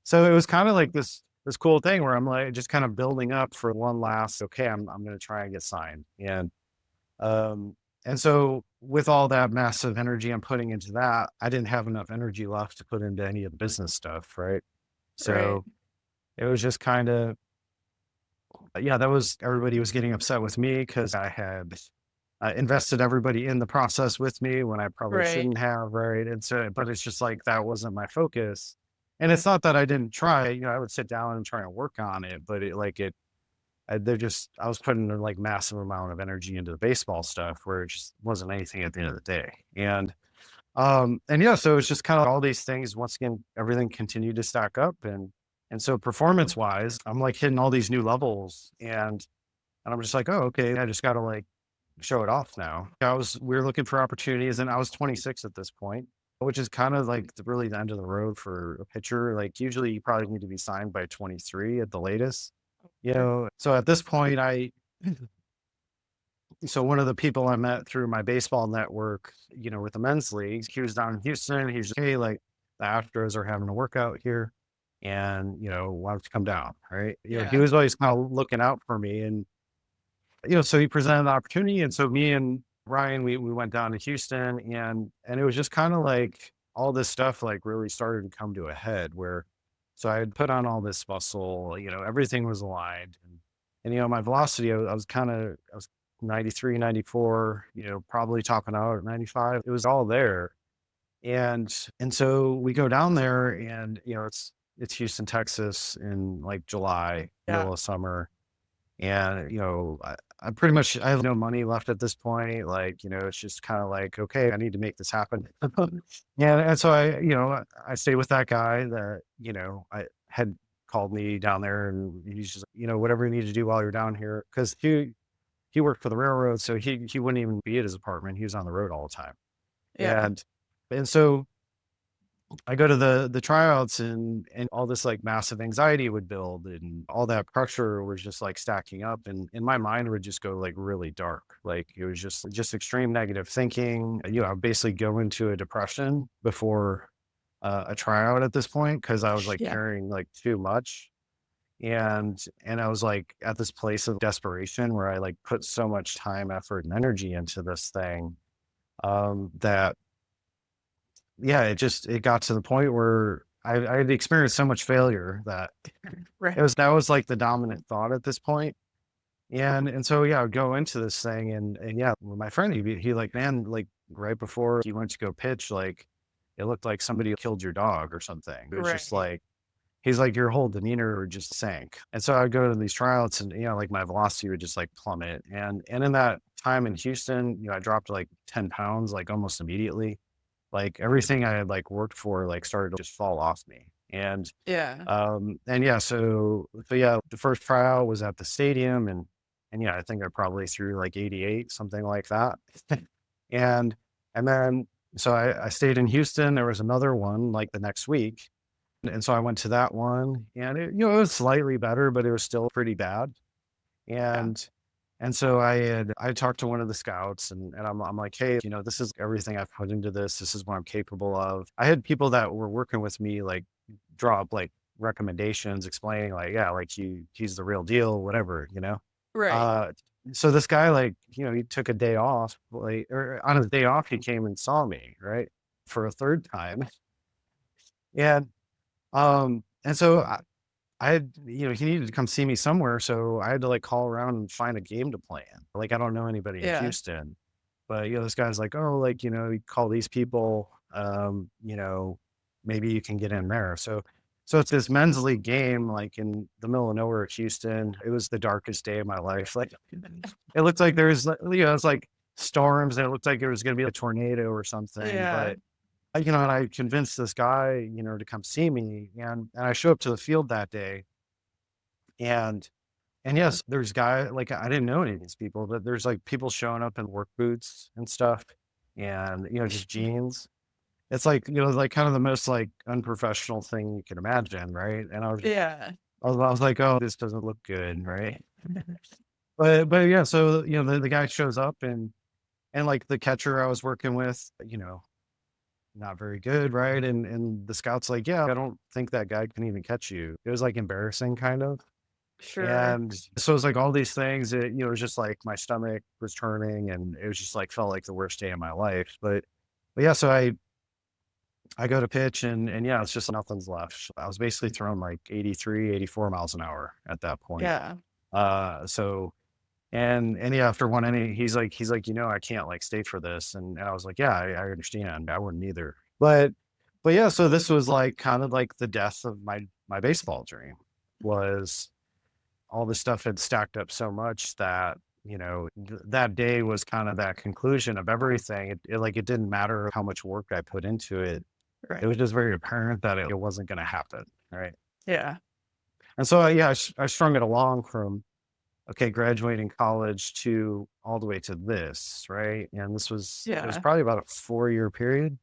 Speaker 1: so it was kind of like this cool thing where I'm like just kind of building up for one last, okay, I'm gonna try and get signed. Um and so with all that massive energy I'm putting into that, I didn't have enough energy left to put into any of the business stuff, right?
Speaker 2: Right.
Speaker 1: So it was just kind of yeah, that was everybody was getting upset with me because I had invested everybody in the process with me when I probably
Speaker 2: Right.
Speaker 1: shouldn't have, right? And so, but it's just like that wasn't my focus. And it's not that I didn't try, I would sit down and try and work on it, but I was putting a like massive amount of energy into the baseball stuff where it just wasn't anything at the end of the day. And yeah, so it's just kind of all these things. Once again, everything continued to stack up, and so performance wise, I'm like hitting all these new levels, and I'm just like, oh, okay, I just got to like show it off now. We were looking for opportunities, and I was 26 at this point, which is kind of like really the end of the road for a pitcher. Like usually, you probably need to be signed by 23 at the latest.
Speaker 2: Sure.
Speaker 1: So at this point, so one of the people I met through my baseball network, with the men's leagues, he was down in Houston. He's just, hey, like the Astros are having a workout here, and why don't you come down? Right? He
Speaker 2: Yeah.
Speaker 1: was always kind of looking out for me, and so he presented the opportunity, and so me and Ryan, we went down to Houston, and it was just kind of like all this stuff like really started to come to a head where, so I had put on all this muscle, everything was aligned, and my velocity, I was 93, 94, probably topping out at 95. It was all there, and so we go down there, and it's Houston, Texas, in like July,
Speaker 2: Yeah.
Speaker 1: middle of summer, and, I pretty much I have no money left at this point. Like, it's just kind of like, okay, I need to make this happen. And so I stayed with that guy that, I had called me down there, and he's just, whatever you need to do while you're down here. Cause he worked for the railroad. So he wouldn't even be at his apartment. He was on the road all the time.
Speaker 2: Yeah.
Speaker 1: And so I go to the tryouts, and all this like massive anxiety would build, and all that pressure was just like stacking up, and in my mind would just go like really dark. Like it was just extreme negative thinking. I would basically go into a depression before a tryout at this point because I was like
Speaker 2: Yeah.
Speaker 1: carrying like too much. And I was like at this place of desperation where I like put so much time, effort, and energy into this thing, that yeah, it got to the point where I had experienced so much failure that
Speaker 2: Right.
Speaker 1: that was like the dominant thought at this point. And so yeah, I would go into this thing, and yeah, well, my friend, he like, man, like right before he went to go pitch, like it looked like somebody killed your dog or something. It was just
Speaker 2: Right.
Speaker 1: like he's like your whole demeanor just sank. And so I'd go to these tryouts, and like my velocity would just like plummet. And in that time in Houston, I dropped like 10 pounds like almost immediately. Like, everything I had, like, worked for, like, started to just fall off me,
Speaker 2: Yeah.
Speaker 1: and yeah, so yeah, the first tryout was at the stadium, and yeah, I think I probably threw, like, 88, something like that. And and then So I stayed in Houston. There was another one like the next week. And so I went to that one and it was slightly better, but it was still pretty bad.
Speaker 2: Yeah.
Speaker 1: And so I talked to one of the scouts and I'm like, hey, this is everything I've put into this. This is what I'm capable of. I had people that were working with me like draw up like recommendations explaining like, yeah, like he's the real deal, whatever.
Speaker 2: Right.
Speaker 1: Uh so this guy like, he took a day off, like or on his day off, he came and saw me, right? For a third time. And so I had, he needed to come see me somewhere, so I had to like call around and find a game to play in. Like I don't know anybody in
Speaker 2: Yeah.
Speaker 1: Houston, but this guy's like, oh, like, you call these people, maybe you can get in there. So it's this men's league game, like in the middle of nowhere at Houston. It was the darkest day of my life. Like it looked like there was it's like storms and it looked like it was gonna be a tornado or something.
Speaker 2: Yeah.
Speaker 1: But and I convinced this guy, to come see me, and I show up to the field that day, and yes, there's guy like I didn't know any of these people, but there's like people showing up in work boots and stuff, and just jeans. It's like like kind of the most like unprofessional thing you can imagine, right? And
Speaker 2: Yeah.
Speaker 1: I was like, oh, this doesn't look good, right? But yeah, so the guy shows up and like the catcher I was working with, not very good, right? And the scout's like, "Yeah, I don't think that guy can even catch you." It was, like, embarrassing kind of,
Speaker 2: Sure.
Speaker 1: and so it's like all these things that, it was just like my stomach was turning and it was just like felt like the worst day of my life, but yeah, so I go to pitch and yeah, it's just nothing's left. I was basically throwing like 83, 84 miles an hour at that point.
Speaker 2: Yeah.
Speaker 1: So and yeah, after one inning, he's like, I can't like stay for this. And I was like, yeah, I understand. I wouldn't either. But yeah, so this was like kind of like the death of my baseball dream was all this stuff had stacked up so much that, that day was kind of that conclusion of everything. It didn't matter how much work I put into it. It
Speaker 2: Right.
Speaker 1: was just very apparent that it wasn't going to happen. Right.
Speaker 2: Yeah.
Speaker 1: And so, yeah, I strung it along from okay, graduating college to all the way to this, right? And it was
Speaker 2: Yeah.
Speaker 1: probably about a 4-year period.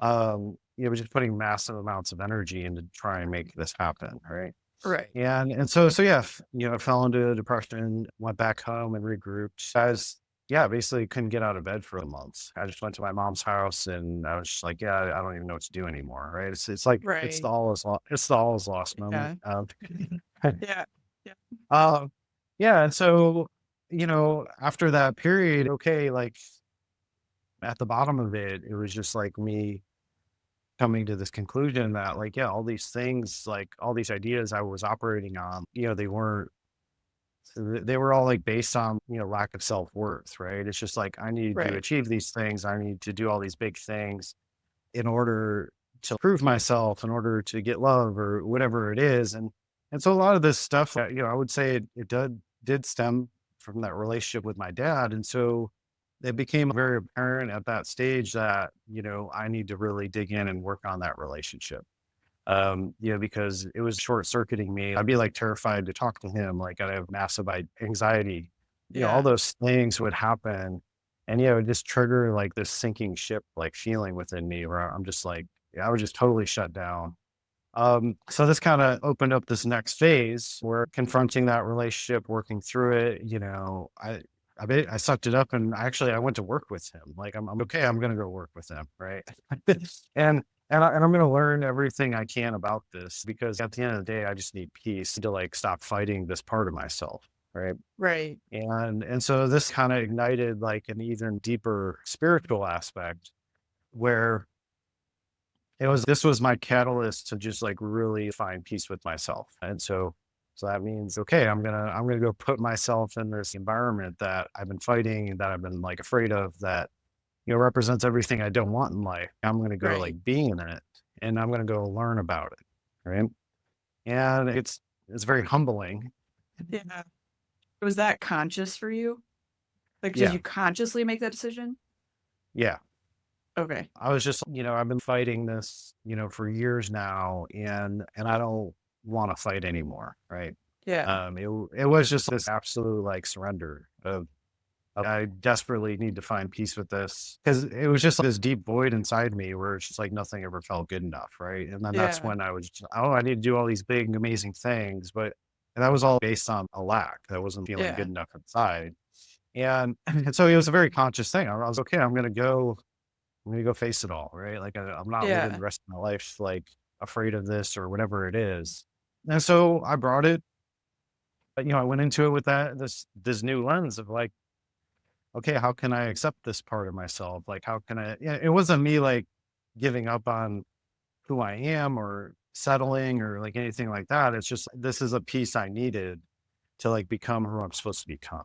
Speaker 1: Just putting massive amounts of energy into try and make this happen, right?
Speaker 2: Right.
Speaker 1: And so yeah, I fell into a depression, went back home and regrouped. Yeah, basically couldn't get out of bed for a month. I just went to my mom's house and I was just like, yeah, I don't even know what to do anymore, right? It's like
Speaker 2: Right.
Speaker 1: it's the all is lost moment.
Speaker 2: Yeah. Yeah. Yeah.
Speaker 1: Um, yeah, and so, after that period, okay, like at the bottom of it, it was just like me coming to this conclusion that like, yeah, all these things, like all these ideas I was operating on, they weren't they were all like based on, lack of self-worth, right? It's just like I need to
Speaker 2: Right.
Speaker 1: achieve these things. I need to do all these big things in order to prove myself, in order to get love or whatever it is. And so a lot of this stuff, I would say it did stem from that relationship with my dad. And so it became very apparent at that stage that, I need to really dig in and work on that relationship. Because it was short circuiting me. I'd be like terrified to talk to him. Like I'd have massive anxiety. All
Speaker 2: Yeah.
Speaker 1: those things would happen. And yeah, it would just trigger like this sinking ship like feeling within me where I'm just like, yeah, I was just totally shut down. So this kind of opened up this next phase where confronting that relationship, working through it, I sucked it up and actually I went to work with him. Like I'm okay, I'm gonna go work with him, right? and and I'm gonna learn everything I can about this because at the end of the day, I just need peace to like stop fighting this part of myself, right?
Speaker 2: Right.
Speaker 1: And so this kind of ignited like an even deeper spiritual aspect where this was my catalyst to just like really find peace with myself. And so that means okay, I'm gonna go put myself in this environment that I've been fighting and that I've been like afraid of that represents everything I don't want in life. I'm gonna go
Speaker 2: Right.
Speaker 1: like being in it and I'm gonna go learn about it. Right. And it's very humbling.
Speaker 2: Yeah. Was that conscious for you? Like, did
Speaker 1: Yeah.
Speaker 2: you consciously make that decision?
Speaker 1: Yeah.
Speaker 2: Okay.
Speaker 1: I was just, I've been fighting this, for years now and I don't want to fight anymore. Right.
Speaker 2: Yeah.
Speaker 1: It was just this absolute like surrender of I desperately need to find peace with this because it was just this deep void inside me where it's just like nothing ever felt good enough. Right. And then that's
Speaker 2: Yeah.
Speaker 1: when I was, just, oh, I need to do all these big, amazing things. But and that was all based on a lack. That wasn't feeling
Speaker 2: Yeah.
Speaker 1: good enough inside. And, and so it was a very conscious thing. I was okay. I'm going to go face it all. Right. Like I'm not living the
Speaker 2: Yeah.
Speaker 1: rest of my life like afraid of this or whatever it is. And so I brought it, I went into it with this new lens of like, okay, how can I accept this part of myself? Like, how can I, yeah, it wasn't me like giving up on who I am or settling or like anything like that. It's just, this is a piece I needed to like become who I'm supposed to become.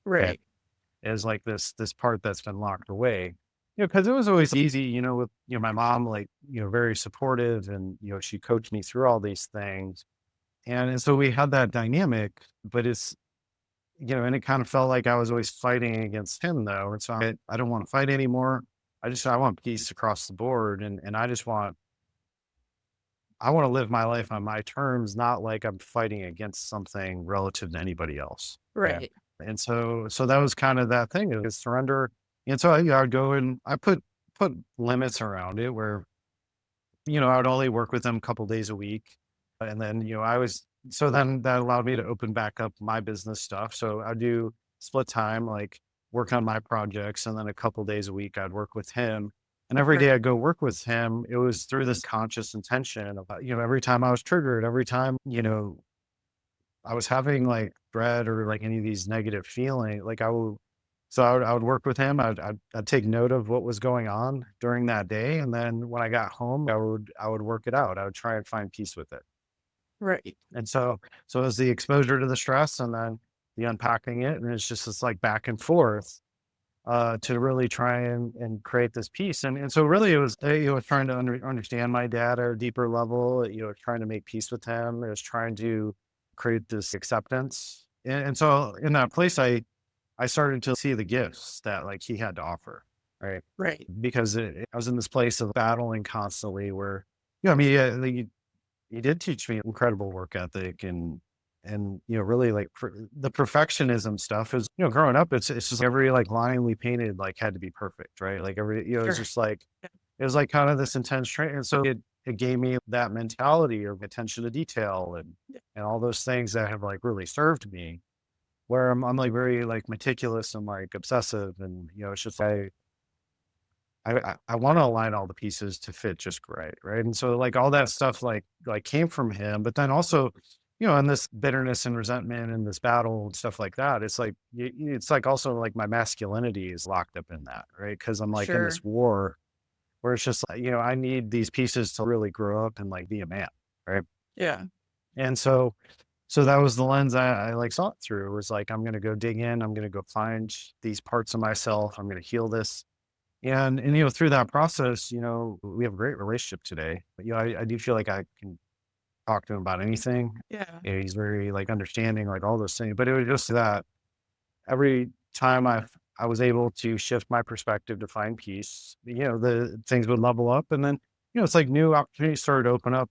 Speaker 1: Okay.
Speaker 2: Right.
Speaker 1: Is like this part that's been locked away. Cause it was always easy, with, my mom, like, very supportive and, she coached me through all these things. And so we had that dynamic, but and it kind of felt like I was always fighting against him though. And so I don't want to fight anymore. I want peace across the board. And I want to live my life on my terms, not like I'm fighting against something relative to anybody else. Yeah.
Speaker 2: Right.
Speaker 1: And so that was kind of that thing is surrender. And so I'd go and I put limits around it where, I would only work with them a couple days a week. And then, so then that allowed me to open back up my business stuff. So I do split time, like work on my projects. And then a couple days a week, I'd work with him. And every day
Speaker 2: Right.
Speaker 1: I'd go work with him, it was through this conscious intention of, every time I was triggered, every time, I was having like dread or like any of these negative feeling, like I would work with him. I'd take note of what was going on during that day, and then when I got home, I would work it out. I would try and find peace with it.
Speaker 2: Right.
Speaker 1: And so it was the exposure to the stress, and then the unpacking it, and it's just this like back and forth to really try and create this peace. And so really it was trying to understand my dad at a deeper level. Trying to make peace with him. It was trying to create this acceptance. And so in that place, I started to see the gifts that like he had to offer, right?
Speaker 2: Right.
Speaker 1: Because I was in this place of battling constantly where, I mean, yeah, like, he did teach me incredible work ethic and really like the perfectionism stuff is, growing up, it's just every like line we painted like had to be perfect, right? Like every, it's
Speaker 2: Sure.
Speaker 1: just like, it was like kind of this intense training. And so it gave me that mentality of attention to detail
Speaker 2: Yeah.
Speaker 1: and all those things that have like really served me where I'm like very like meticulous and like obsessive and it's just I want to align all the pieces to fit just right, right? And so like all that stuff like came from him, but then also and this bitterness and resentment and this battle and stuff like that. It's like also like my masculinity is locked up in that, right? Because I'm like in this
Speaker 2: Sure.
Speaker 1: war where it's just like I need these pieces to really grow up and like be a man, right?
Speaker 2: Yeah.
Speaker 1: And so that was the lens I like saw it through. It was like, I'm gonna go dig in, I'm gonna go find these parts of myself, I'm gonna heal this. And through that process, we have a great relationship today. But I do feel like I can talk to him about anything.
Speaker 2: Yeah.
Speaker 1: He's very like understanding, like all those things. But it was just that every time I was able to shift my perspective to find peace, the things would level up. And then, it's like new opportunities started to open up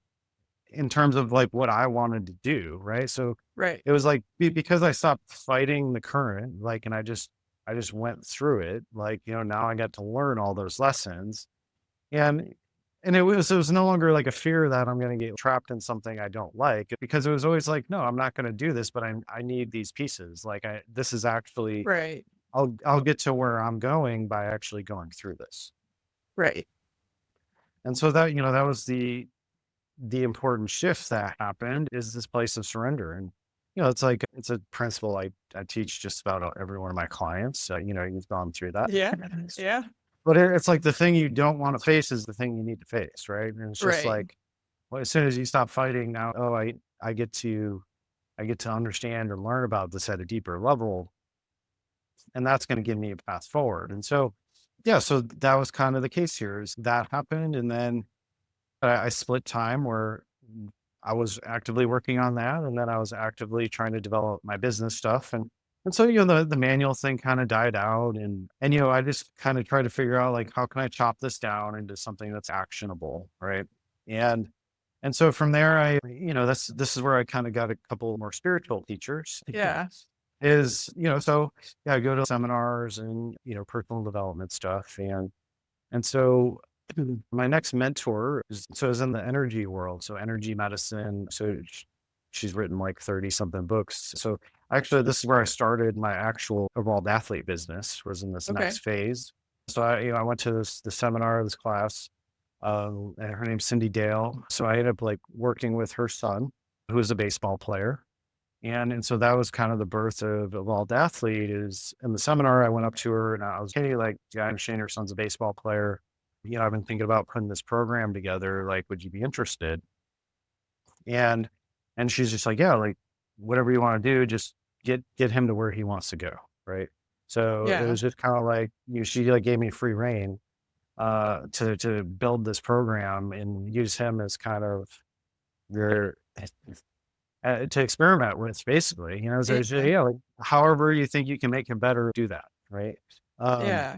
Speaker 1: in terms of like what I wanted to do, right? So
Speaker 2: Right.
Speaker 1: it was like because I stopped fighting the current, like, and I just went through it, like, now I got to learn all those lessons. And it was no longer like a fear that I'm gonna get trapped in something I don't like because it was always like, no, I'm not gonna do this, but I need these pieces. Like this is actually
Speaker 2: Right.
Speaker 1: I'll get to where I'm going by actually going through this.
Speaker 2: Right.
Speaker 1: And so that was the important shift that happened is this place of surrender. And, it's like, it's a principle I teach just about every one of my clients. So, you've gone through that.
Speaker 2: Yeah. Yeah.
Speaker 1: But it's like the thing you don't want to face is the thing you need to face. Right. And it's just
Speaker 2: Right.
Speaker 1: like, well, as soon as you stop fighting now, oh, I get to, I get to understand or learn about this at a deeper level. And that's going to give me a path forward. And so, yeah, so that was kind of the case here is that happened. And then I split time where I was actively working on that, and then I was actively trying to develop my business stuff, and so the manual thing kind of died out, and I just kind of tried to figure out like how can I chop this down into something that's actionable, right? And and so from there, this is where I kind of got a couple more spiritual teachers,
Speaker 2: Yeah.
Speaker 1: is, so yeah, I go to seminars and, personal development stuff. And so my next mentor is in the energy world. So energy medicine. So she's written like 30 something books. So actually, this is where I started my actual evolved athlete business, was in this
Speaker 2: Okay.
Speaker 1: next phase. So I went to the seminar, this class, and her name's Cindy Dale. So I ended up like working with her son, who is a baseball player. And so that was kind of the birth of Evolved Athlete. Is in the seminar, I went up to her and I was, hey, like, yeah, I'm Shane, her son's a baseball player. I've been thinking about putting this program together. Like, would you be interested? And and she's just like, yeah, like whatever you want to do, just get him to where he wants to go. Right. So it
Speaker 2: Yeah.
Speaker 1: was just kind of like, she like gave me free reign to build this program and use him as kind of your to experiment with, basically. So
Speaker 2: Yeah.
Speaker 1: yeah, like however you think you can make him better, do that, right? Um,
Speaker 2: Yeah.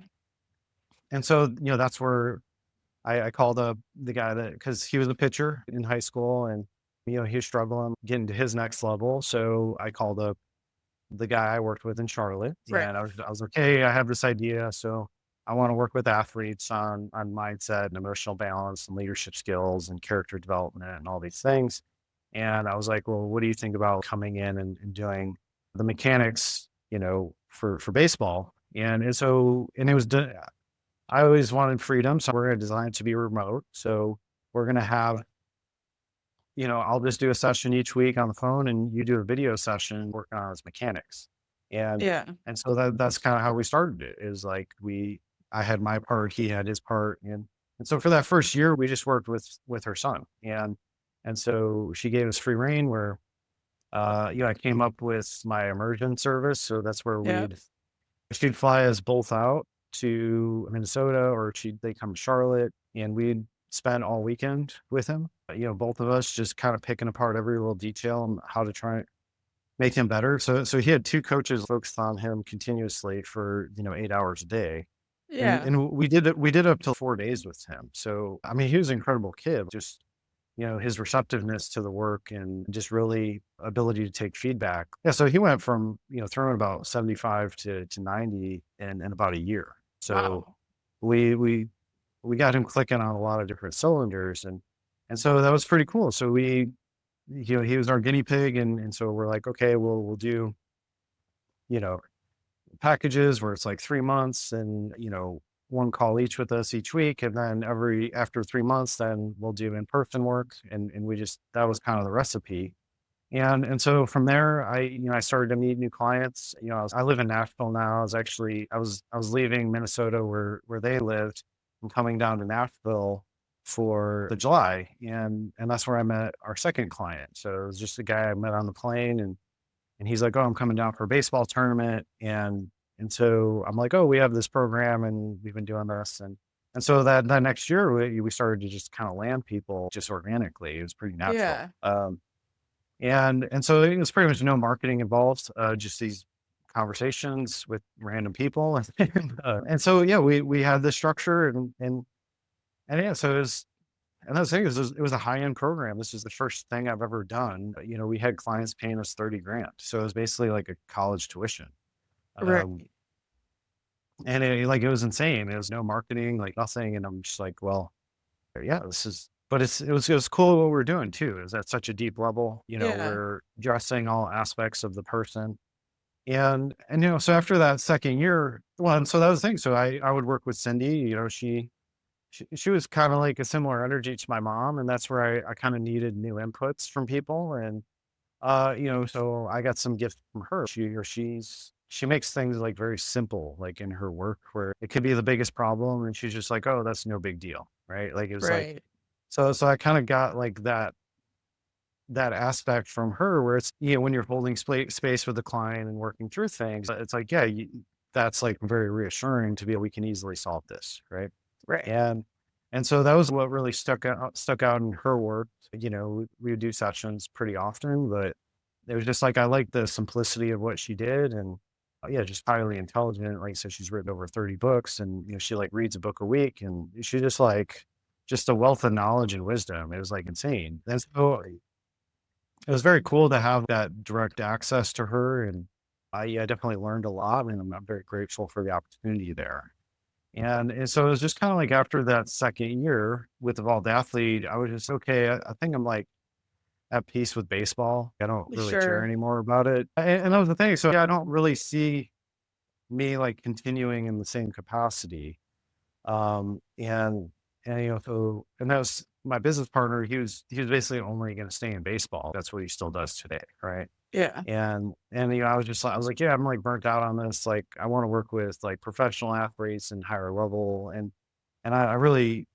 Speaker 1: and so that's where I called up the guy, that because he was a pitcher in high school, and he was struggling getting to his next level. So I called up the guy I worked with in Charlotte,
Speaker 2: Right.
Speaker 1: and I was like, hey, I have this idea, so I want to work with athletes on mindset and emotional balance and leadership skills and character development and all these things. And I was like, well, what do you think about coming in and doing the mechanics, for baseball? And it was done. I always wanted freedom. So we're going to design it to be remote. So we're going to have, I'll just do a session each week on the phone and you do a video session working on its mechanics. And,
Speaker 2: Yeah.
Speaker 1: and so that's kind of how we started it, is like I had my part, he had his part. And so for that first year, we just worked with her son. And so she gave us free reign where, I came up with my immersion service. So that's where
Speaker 2: Yeah.
Speaker 1: she'd fly us both out to Minnesota, or they come to Charlotte, and we'd spend all weekend with him. Both of us just kind of picking apart every little detail and how to try and make him better. So he had two coaches focused on him continuously for 8 hours a day. And
Speaker 2: Yeah.
Speaker 1: and we did up till 4 days with him. So I mean, he was an incredible kid. Just his receptiveness to the work and just really ability to take feedback. Yeah, so he went from, throwing about 75 to 90 in about a year. So
Speaker 2: Wow.
Speaker 1: we we we got him clicking on a lot of different cylinders, and so that was pretty cool. So he was our guinea pig, and so we're like, okay, we'll do, you know, packages where it's like 3 months and, one call each with us each week. And then after 3 months, then we'll do in-person work. And we just, that was kind of the recipe. And so from there, I started to meet new clients. I live in Nashville now. I was leaving Minnesota where they lived and coming down to Nashville for the July. And that's where I met our second client. So it was just a guy I met on the plane, and he's like, "Oh, I'm coming down for a baseball tournament." And so I'm like, "Oh, we have this program and we've been doing this." And so that next year we started to just kind of land people just organically. It was pretty natural.
Speaker 2: Yeah.
Speaker 1: And so it was pretty much no marketing involved, just these conversations with random people. And so yeah, we had this structure, and yeah, so it was. And that's the thing is, it was a high end program. This is the first thing I've ever done. We had clients paying us 30 grand, so it was basically like a college tuition.
Speaker 2: Right.
Speaker 1: Um, and it was insane. It was no marketing, like nothing. And I'm just like, well, yeah, this is. But it was cool what we we're doing too. Is at such a deep level.
Speaker 2: Yeah.
Speaker 1: We're addressing all aspects of the person. And so after that second year, well, and so that was the thing. So I would work with Cindy. She was kind of like a similar energy to my mom, and that's where I kind of needed new inputs from people. And so I got some gifts from her. She makes things like very simple, like in her work, where it could be the biggest problem, and she's just like, "Oh, that's no big deal," right? Like it was like,
Speaker 2: Right.
Speaker 1: so I kind of got like that aspect from her, where it's, when you're holding space with the client and working through things, it's like, yeah, that's like very reassuring to be, we can easily solve this, right?
Speaker 2: Right.
Speaker 1: And and so that was what really stuck out in her work. We would do sessions pretty often, but it was just like, I like the simplicity of what she did. And yeah, just highly intelligent. Like I said, she's written over 30 books, and she like reads a book a week, and she just a wealth of knowledge and wisdom. It was like insane. And so it was very cool to have that direct access to her. I definitely learned a lot, and I'm very grateful for the opportunity there. And so it was just kind of like after that second year with Evolved Athlete, I was just okay. I think I'm like at peace with baseball. I don't really care
Speaker 2: Sure.
Speaker 1: anymore about it. And that was the thing. So yeah, I don't really see me like continuing in the same capacity. And and that was my business partner. He was basically only going to stay in baseball. That's what he still does today, right?
Speaker 2: Yeah.
Speaker 1: And I was just like, I was like, yeah, I'm like burnt out on this. Like, I want to work with like professional athletes and higher level, and I really,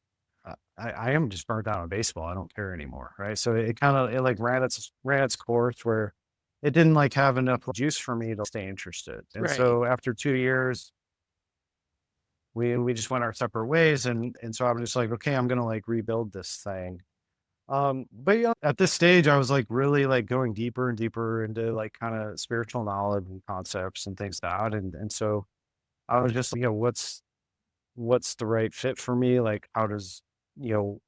Speaker 1: I am just burnt out on baseball. I don't care anymore, right? So it kind of it like ran its course where it didn't like have enough juice for me to stay interested. And
Speaker 2: Right.
Speaker 1: so after 2 years, we just went our separate ways, and so I was just like, okay, I'm gonna like rebuild this thing. But yeah, at this stage, I was like really like going deeper and deeper into like kind of spiritual knowledge and concepts and things like that. And so I was just, what's the right fit for me? Like, how does, you know,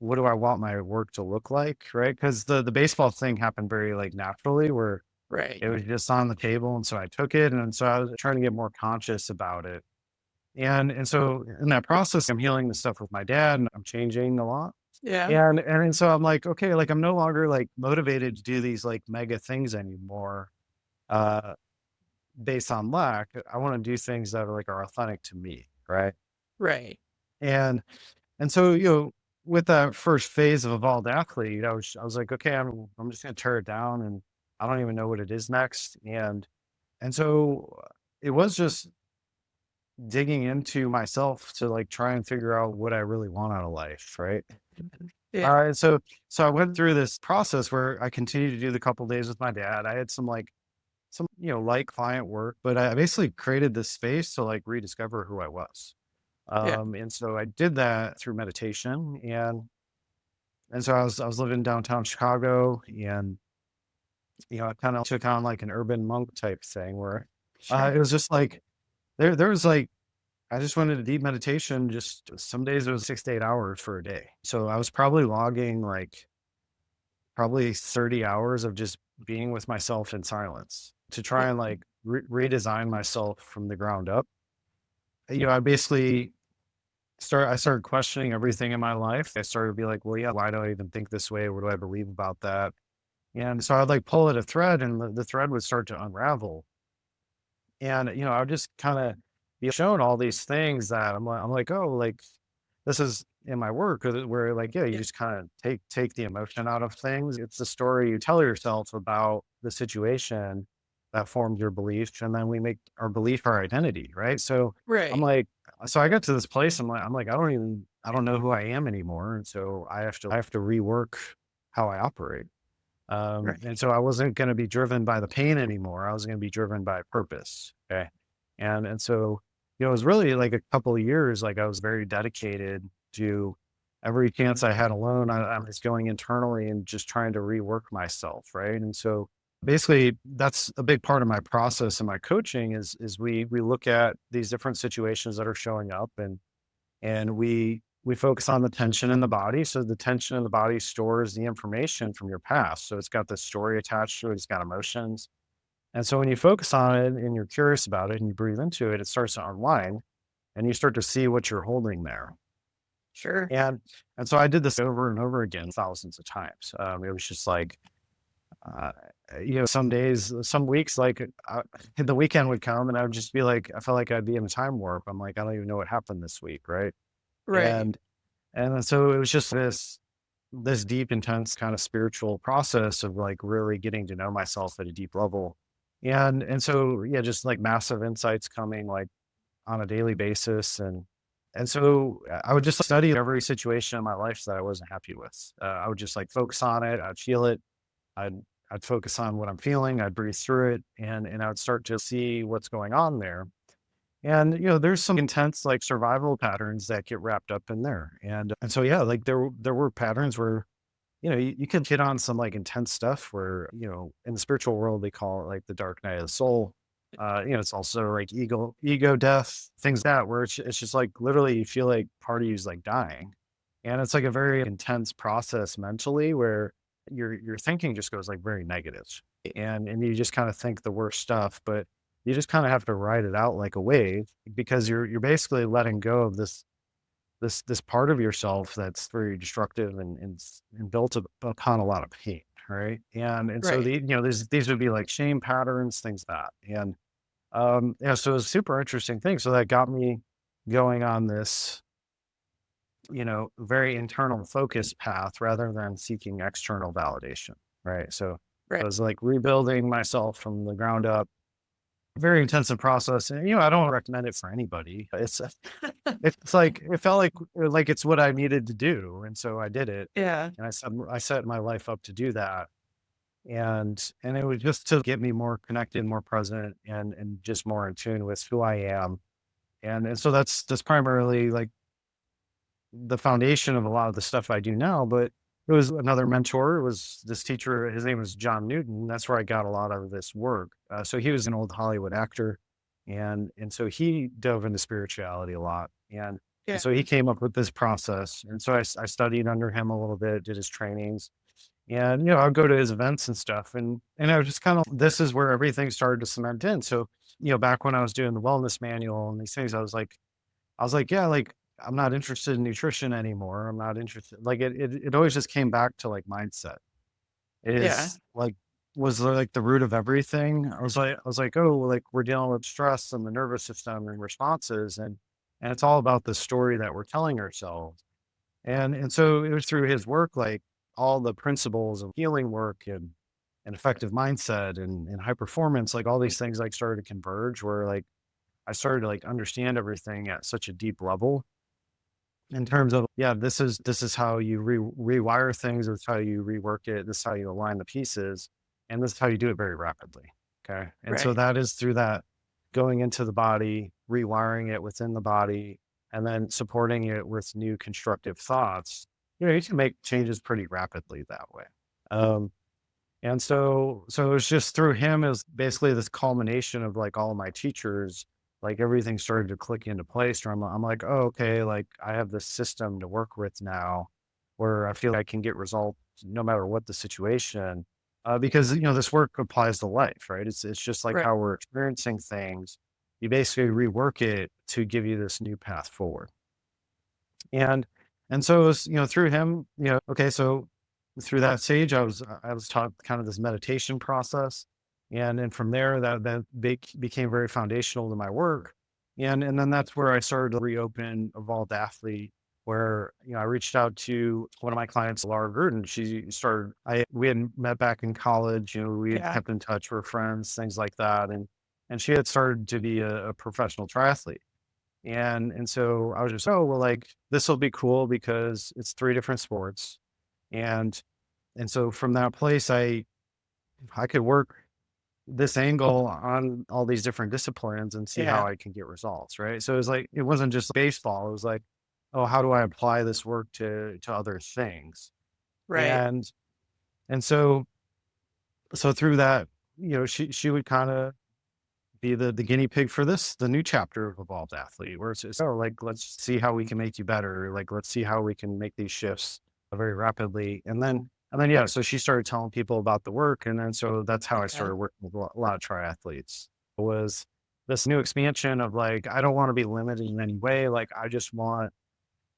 Speaker 1: what do I want my work to look like? Right. Cause the baseball thing happened very like naturally where
Speaker 2: Right.
Speaker 1: it was just on the table. And so I took it. And so I was trying to get more conscious about it. And so in that process, I'm healing the stuff with my dad and I'm changing a lot.
Speaker 2: Yeah.
Speaker 1: And so I'm like, okay, like I'm no longer like motivated to do these like mega things anymore, uh, based on lack. I want to do things that are like are authentic to me, right?
Speaker 2: Right.
Speaker 1: And and so with that first phase of Evolved Athlete, I was like, okay, I'm just gonna tear it down, and I don't even know what it is next. And so it was just digging into myself to like try and figure out what I really want out of life, right?
Speaker 2: Yeah.
Speaker 1: So I went through this process where I continued to do the couple days with my dad. I had some light client work, but I basically created this space to like rediscover who I was.
Speaker 2: Yeah.
Speaker 1: And so I did that through meditation, and so I was living downtown Chicago, and I kind of took on like an urban monk type thing where
Speaker 2: Sure.
Speaker 1: it was just like there was like I just went into deep meditation. Just some days it was 6 to 8 hours for a day. So I was probably logging like probably 30 hours of just being with myself in silence to try
Speaker 2: Yeah.
Speaker 1: and like redesign myself from the ground up. I basically I started questioning everything in my life. I started to be like, well, yeah, why do I even think this way? What do I believe about that? And so I'd like pull at a thread and the thread would start to unravel. And, I would just kind of be shown all these things that I'm like, oh, like this is in my work where like, yeah, you
Speaker 2: Yeah.
Speaker 1: just kind of take the emotion out of things. It's the story you tell yourself about the situation that formed your belief. And then we make our belief our identity. Right. So I'm
Speaker 2: Right.
Speaker 1: like, so I got to this place. I'm like, I don't know who I am anymore. And so I have to rework how I operate. And
Speaker 2: Right.
Speaker 1: so I wasn't going to be driven by the pain anymore. I was going to be driven by purpose. Okay. And so, it was really like a couple of years, like I was very dedicated to every chance I had alone. I was going internally and just trying to rework myself. Right. And so basically that's a big part of my process and my coaching is we look at these different situations that are showing up and we focus on the tension in the body. So the tension in the body stores the information from your past. So it's got the story attached to it. It's got emotions. And so when you focus on it and you're curious about it and you breathe into it, it starts to unwind and you start to see what you're holding there.
Speaker 2: Sure.
Speaker 1: And and so I did this over and over again thousands of times. It was just like uh, some days, some weeks, like the weekend would come and I would just be like, I felt like I'd be in a time warp. I'm like, I don't even know what happened this week, right?
Speaker 2: Right.
Speaker 1: And And then so it was just this deep, intense kind of spiritual process of like really getting to know myself at a deep level. And so yeah, just like massive insights coming like on a daily basis. And so I would just study every situation in my life that I wasn't happy with. I would just like focus on it, I'd feel it, I'd I'd focus on what I'm feeling, I'd breathe through it, and I would start to see what's going on there. And, there's some intense like survival patterns that get wrapped up in there. And so yeah, like there were patterns where, you could hit on some like intense stuff where, in the spiritual world they call it like the dark night of the soul. It's also like ego death, things like that where it's just like literally you feel like part of you's like dying. And it's like a very intense process mentally where your thinking just goes like very negative. and you just kind of think the worst stuff, but you just kind of have to ride it out like a wave because you're basically letting go of this part of yourself that's very destructive and built upon a lot of pain, right? And so
Speaker 2: Right.
Speaker 1: these would be like shame patterns, things like that. And yeah, so it was a super interesting thing. So that got me going on this, very internal focused path rather than seeking external validation, right? So
Speaker 2: Right.
Speaker 1: it was like rebuilding myself from the ground up. Very intensive process, and I don't recommend it for anybody. It's like it felt like it's what I needed to do, and so I did it,
Speaker 2: Yeah.
Speaker 1: and I set my life up to do that, and it was just to get me more connected, more present, and just more in tune with who I am, and so that's primarily like the foundation of a lot of the stuff I do now. But it was another mentor. It was this teacher. His name was John Newton. That's where I got a lot of this work. So he was an old Hollywood actor, and so he dove into spirituality a lot. And
Speaker 2: Yeah.
Speaker 1: so he came up with this process. And so I studied under him a little bit, did his trainings, and I'd go to his events and stuff. And I was just kind of this is where everything started to cement in. So back when I was doing the wellness manual and these things, I was like, yeah, like I'm not interested in nutrition anymore. I'm not interested. Like it always just came back to like mindset
Speaker 2: Yeah.
Speaker 1: is like was like the root of everything. I was like, oh, well, like we're dealing with stress and the nervous system and responses, and it's all about the story that we're telling ourselves. And so it was through his work, like all the principles of healing work and effective mindset and high performance, like all these things like started to converge where like I started to like understand everything at such a deep level in terms of, yeah, this is how you rewire things, this is how you rework it, this is how you align the pieces, and this is how you do it very rapidly. Okay. And so
Speaker 2: Right.
Speaker 1: that is through that going into the body, rewiring it within the body, and then supporting it with new constructive thoughts. You can make changes pretty rapidly that way. Um, and so it was just through him. It was basically this culmination of like all of my teachers, like everything started to click into place where I'm like, oh, okay, like I have this system to work with now where I feel like I can get results no matter what the situation. Because this work applies to life, right? It's just like
Speaker 2: Right.
Speaker 1: how we're experiencing things. You basically rework it to give you this new path forward. And and so it was, through him, okay, so through that stage, I was taught kind of this meditation process. And then from there that became very foundational to my work. And then that's where I started to reopen Evolved Athlete, where I reached out to one of my clients, Laura Gruden. She started I we had met back in college, we had
Speaker 2: Yeah.
Speaker 1: kept in touch, we're friends, things like that. And she had started to be a professional triathlete. And so I was just, oh, well, like this will be cool because it's three different sports. And and so from that place, I could work this angle on all these different disciplines and see how
Speaker 2: Yeah.
Speaker 1: I can get results. Right. So it was like it wasn't just baseball. It was like, oh, how do I apply this work to other things?
Speaker 2: Right.
Speaker 1: And and so through that, she would kind of be the guinea pig for the new chapter of Evolved Athlete, where it's just, oh, like, let's see how we can make you better. Like, let's see how we can make these shifts very rapidly. And then, yeah, so she started telling people about the work. And then, so that's how I
Speaker 2: Okay.
Speaker 1: started working with a lot of triathletes. It was this new expansion of like, I don't want to be limited in any way. Like, I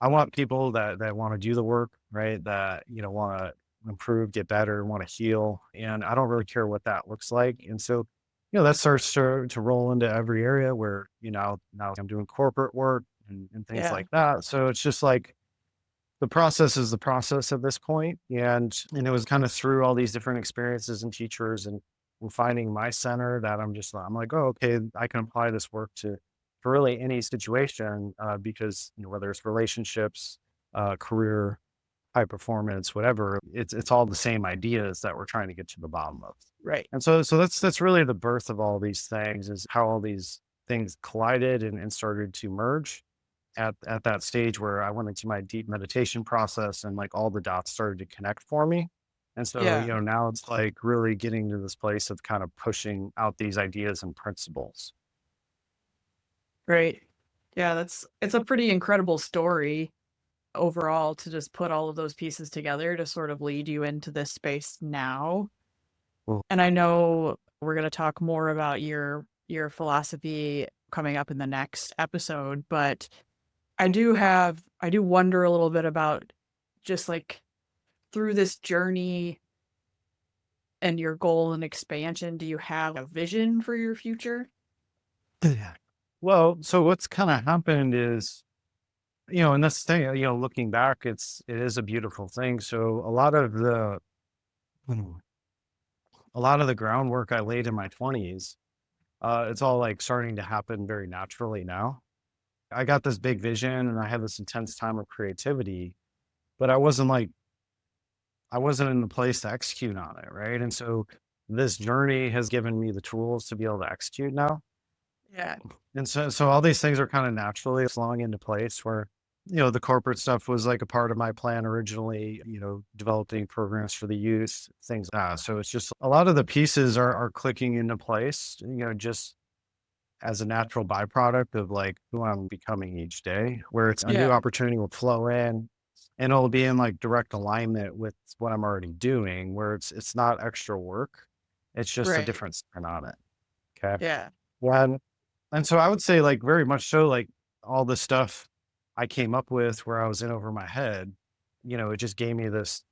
Speaker 1: want people that want to do the work, right? That, want to improve, get better, want to heal. And I don't really care what that looks like. And so, that starts to roll into every area where, now I'm doing corporate work and things
Speaker 2: Yeah.
Speaker 1: like that. So it's just like the process is the process at this point. And it was kind of through all these different experiences and teachers and finding my center that I'm like, oh, okay, I can apply this work to for really any situation, because whether it's relationships, career, high performance, whatever, it's all the same ideas that we're trying to get to the bottom of.
Speaker 2: Right.
Speaker 1: And so that's really the birth of all these things is how all these things collided and started to merge at that stage where I went into my deep meditation process and like all the dots started to connect for me. And so,
Speaker 2: Yeah.
Speaker 1: now it's like really getting to this place of kind of pushing out these ideas and principles.
Speaker 2: Right. Yeah. It's a pretty incredible story overall to just put all of those pieces together to sort of lead you into this space now.
Speaker 1: Well,
Speaker 2: And I know we're going to talk more about your philosophy coming up in the next episode, but I do wonder a little bit about just like through this journey and your goal and expansion, do you have a vision for your future?
Speaker 1: yeah. Well, so what's kind of happened is, and that's the thing, looking back, it is a beautiful thing. So mm, a lot of the groundwork I laid in my 20s, it's all like starting to happen very naturally now. I got this big vision and I had this intense time of creativity, but I wasn't in the place to execute on it, right? And so this journey has given me the tools to be able to execute now.
Speaker 2: Yeah.
Speaker 1: And so all these things are kind of naturally flowing into place where, the corporate stuff was like a part of my plan originally, developing programs for the youth, things like that. So it's just a lot of the pieces are clicking into place, just as a natural byproduct of like who I'm becoming each day, where it's a new
Speaker 2: Yeah.
Speaker 1: opportunity will flow in and it'll be in like direct alignment with what I'm already doing, where it's not extra work. It's just a
Speaker 2: Right.
Speaker 1: different spin on it. Okay.
Speaker 2: Yeah.
Speaker 1: When and so I would say like very much so like all the stuff I came up with where I was in over my head, it just gave me this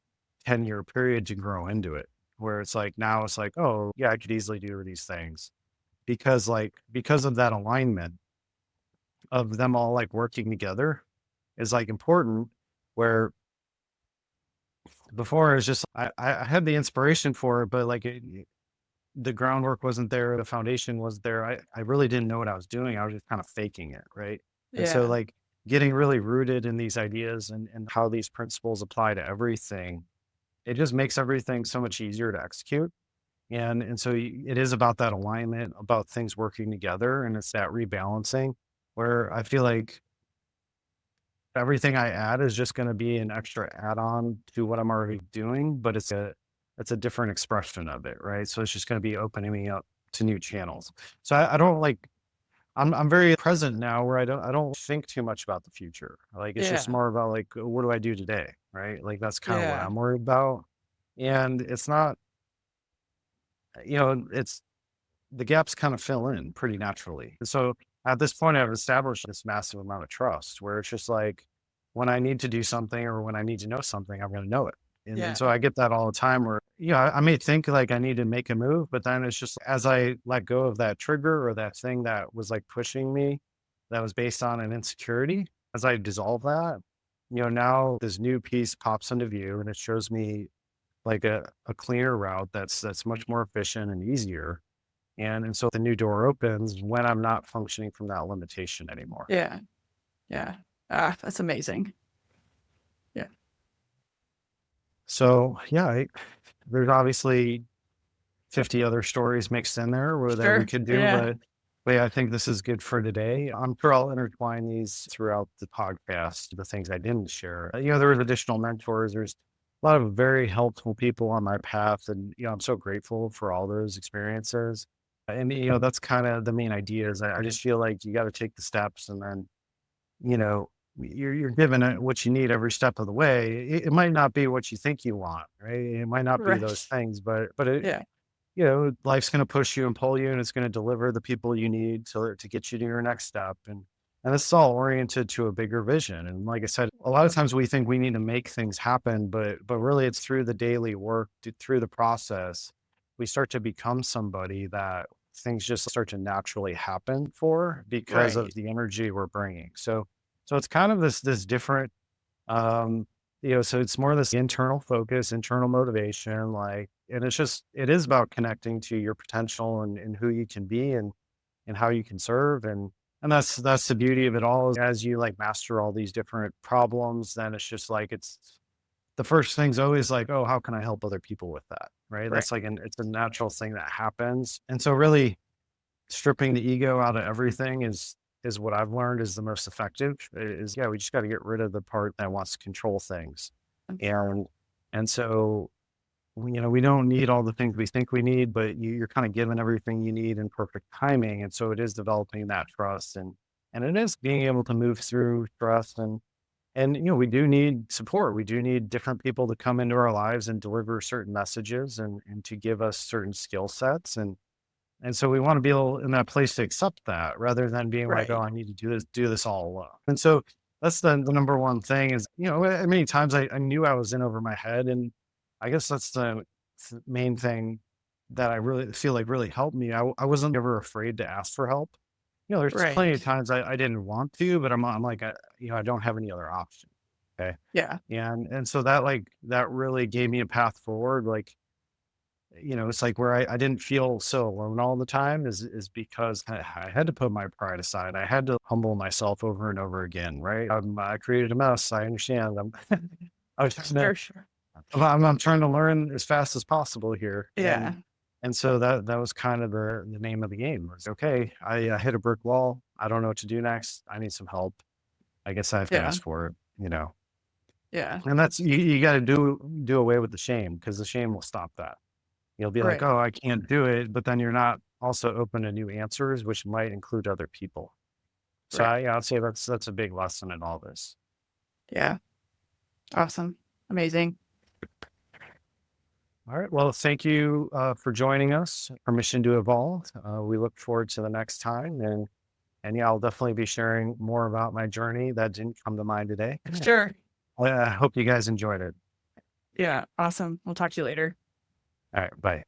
Speaker 1: 10-year period to grow into it. Where it's like now it's like, oh yeah, I could easily do these things because of that alignment of them all like working together is like important where before it's just I had the inspiration for it, but like the groundwork wasn't there, the foundation was there. I really didn't know what I was doing. I was just kind of faking it, right? And so
Speaker 2: Yeah.
Speaker 1: like getting really rooted in these ideas and how these principles apply to everything, it just makes everything so much easier to execute. And so it is about that alignment, about things working together, and it's that rebalancing where I feel like everything I add is just gonna be an extra add-on to what I'm already doing, but it's a different expression of it, right? So it's just gonna be opening me up to new channels. So I don't like I'm very present now where I don't think too much about the future. Like it's just
Speaker 2: Yeah.
Speaker 1: more about like what do I do today, right? Like that's kind of what
Speaker 2: Yeah.
Speaker 1: I'm worried about. And it's not, it's the gaps kind of fill in pretty naturally. And so at this point, I've established this massive amount of trust where it's just like when I need to do something or when I need to know something, I'm going to know it. And so
Speaker 2: Yeah.
Speaker 1: I get that all the time where, I may think like I need to make a move, but then it's just as I let go of that trigger or that thing that was like pushing me, that was based on an insecurity, as I dissolve that, now this new piece pops into view and it shows me like a cleaner route that's much more efficient and easier and so the new door opens when I'm not functioning from that limitation anymore.
Speaker 2: Yeah. Yeah. Ah, that's amazing. Yeah.
Speaker 1: So yeah, there's obviously 50 other stories mixed in there that we
Speaker 2: Sure.
Speaker 1: could do,
Speaker 2: Yeah.
Speaker 1: but yeah, I think this is good for today. I'm sure I'll intertwine these throughout the podcast, the things I didn't share. There was additional mentors. There's a lot of very helpful people on my path, and I'm so grateful for all those experiences. And that's kind of the main idea. Is I just feel like you got to take the steps, and then you know, you're given it what you need every step of the way. It might not be what you think you want, right? It might not be those
Speaker 2: Right.
Speaker 1: things, but it,
Speaker 2: Yeah.
Speaker 1: life's going to push you and pull you, and it's going to deliver the people you need to get you to your next step. And this is all oriented to a bigger vision. And like I said, a lot of times we think we need to make things happen, but really it's through the daily work, through the process, we start to become somebody that things just start to naturally happen for because of
Speaker 2: Right.
Speaker 1: the energy we're bringing. So it's kind of this different um, so it's more this internal focus, internal motivation, like, and it is about connecting to your potential and who you can be and how you can serve. And that's the beauty of it all is as you like master all these different problems, then it's just like, it's the first thing's always like, oh, how can I help other people with that? Right.
Speaker 2: Right.
Speaker 1: That's like it's a natural thing that happens. And so really stripping the ego out of everything is what I've learned is the most effective is yeah, we just got to get rid of the part that wants to control things. And and so we don't need all the things we think we need, but you're kind of given everything you need in perfect timing. And so it is developing that trust and it is being able to move through trust And, we do need support. We do need different people to come into our lives and deliver certain messages and to give us certain skill sets. And so we want to be able in that place to accept that rather than being like, oh,
Speaker 2: Right.
Speaker 1: I need to do this all alone. And so that's the number one thing is, many times I knew I was in over my head. And I guess that's the main thing that I really feel like really helped me. I wasn't ever afraid to ask for help. There's plenty of
Speaker 2: Right.
Speaker 1: times I didn't want to, but I'm like, I don't have any other option. Okay.
Speaker 2: Yeah.
Speaker 1: And so that really gave me a path forward. Like, it's like where I didn't feel so alone all the time is because I had to put my pride aside. I had to humble myself over and over again. Right. I created a mess. I understand. I was just,
Speaker 2: For sure.
Speaker 1: I'm trying to learn as fast as possible here.
Speaker 2: Yeah.
Speaker 1: And so that was kind of the name of the game was okay. I hit a brick wall. I don't know what to do next. I need some help. I guess I have to
Speaker 2: Yeah.
Speaker 1: ask for it.
Speaker 2: Yeah.
Speaker 1: And that's you got to do away with the shame because the shame will stop that. You'll be like,
Speaker 2: Right.
Speaker 1: "Oh, I can't do it," but then you're not also open to new answers, which might include other people. So
Speaker 2: Right.
Speaker 1: I'd say that's a big lesson in all this.
Speaker 2: Yeah. Awesome. Amazing.
Speaker 1: All right. Well, thank you for joining us. Permission to evolve. We look forward to the next time, and yeah, I'll definitely be sharing more about my journey that didn't come to mind today.
Speaker 2: Sure.
Speaker 1: I hope you guys enjoyed it.
Speaker 2: Yeah. Awesome. We'll talk to you later.
Speaker 1: All right. Bye.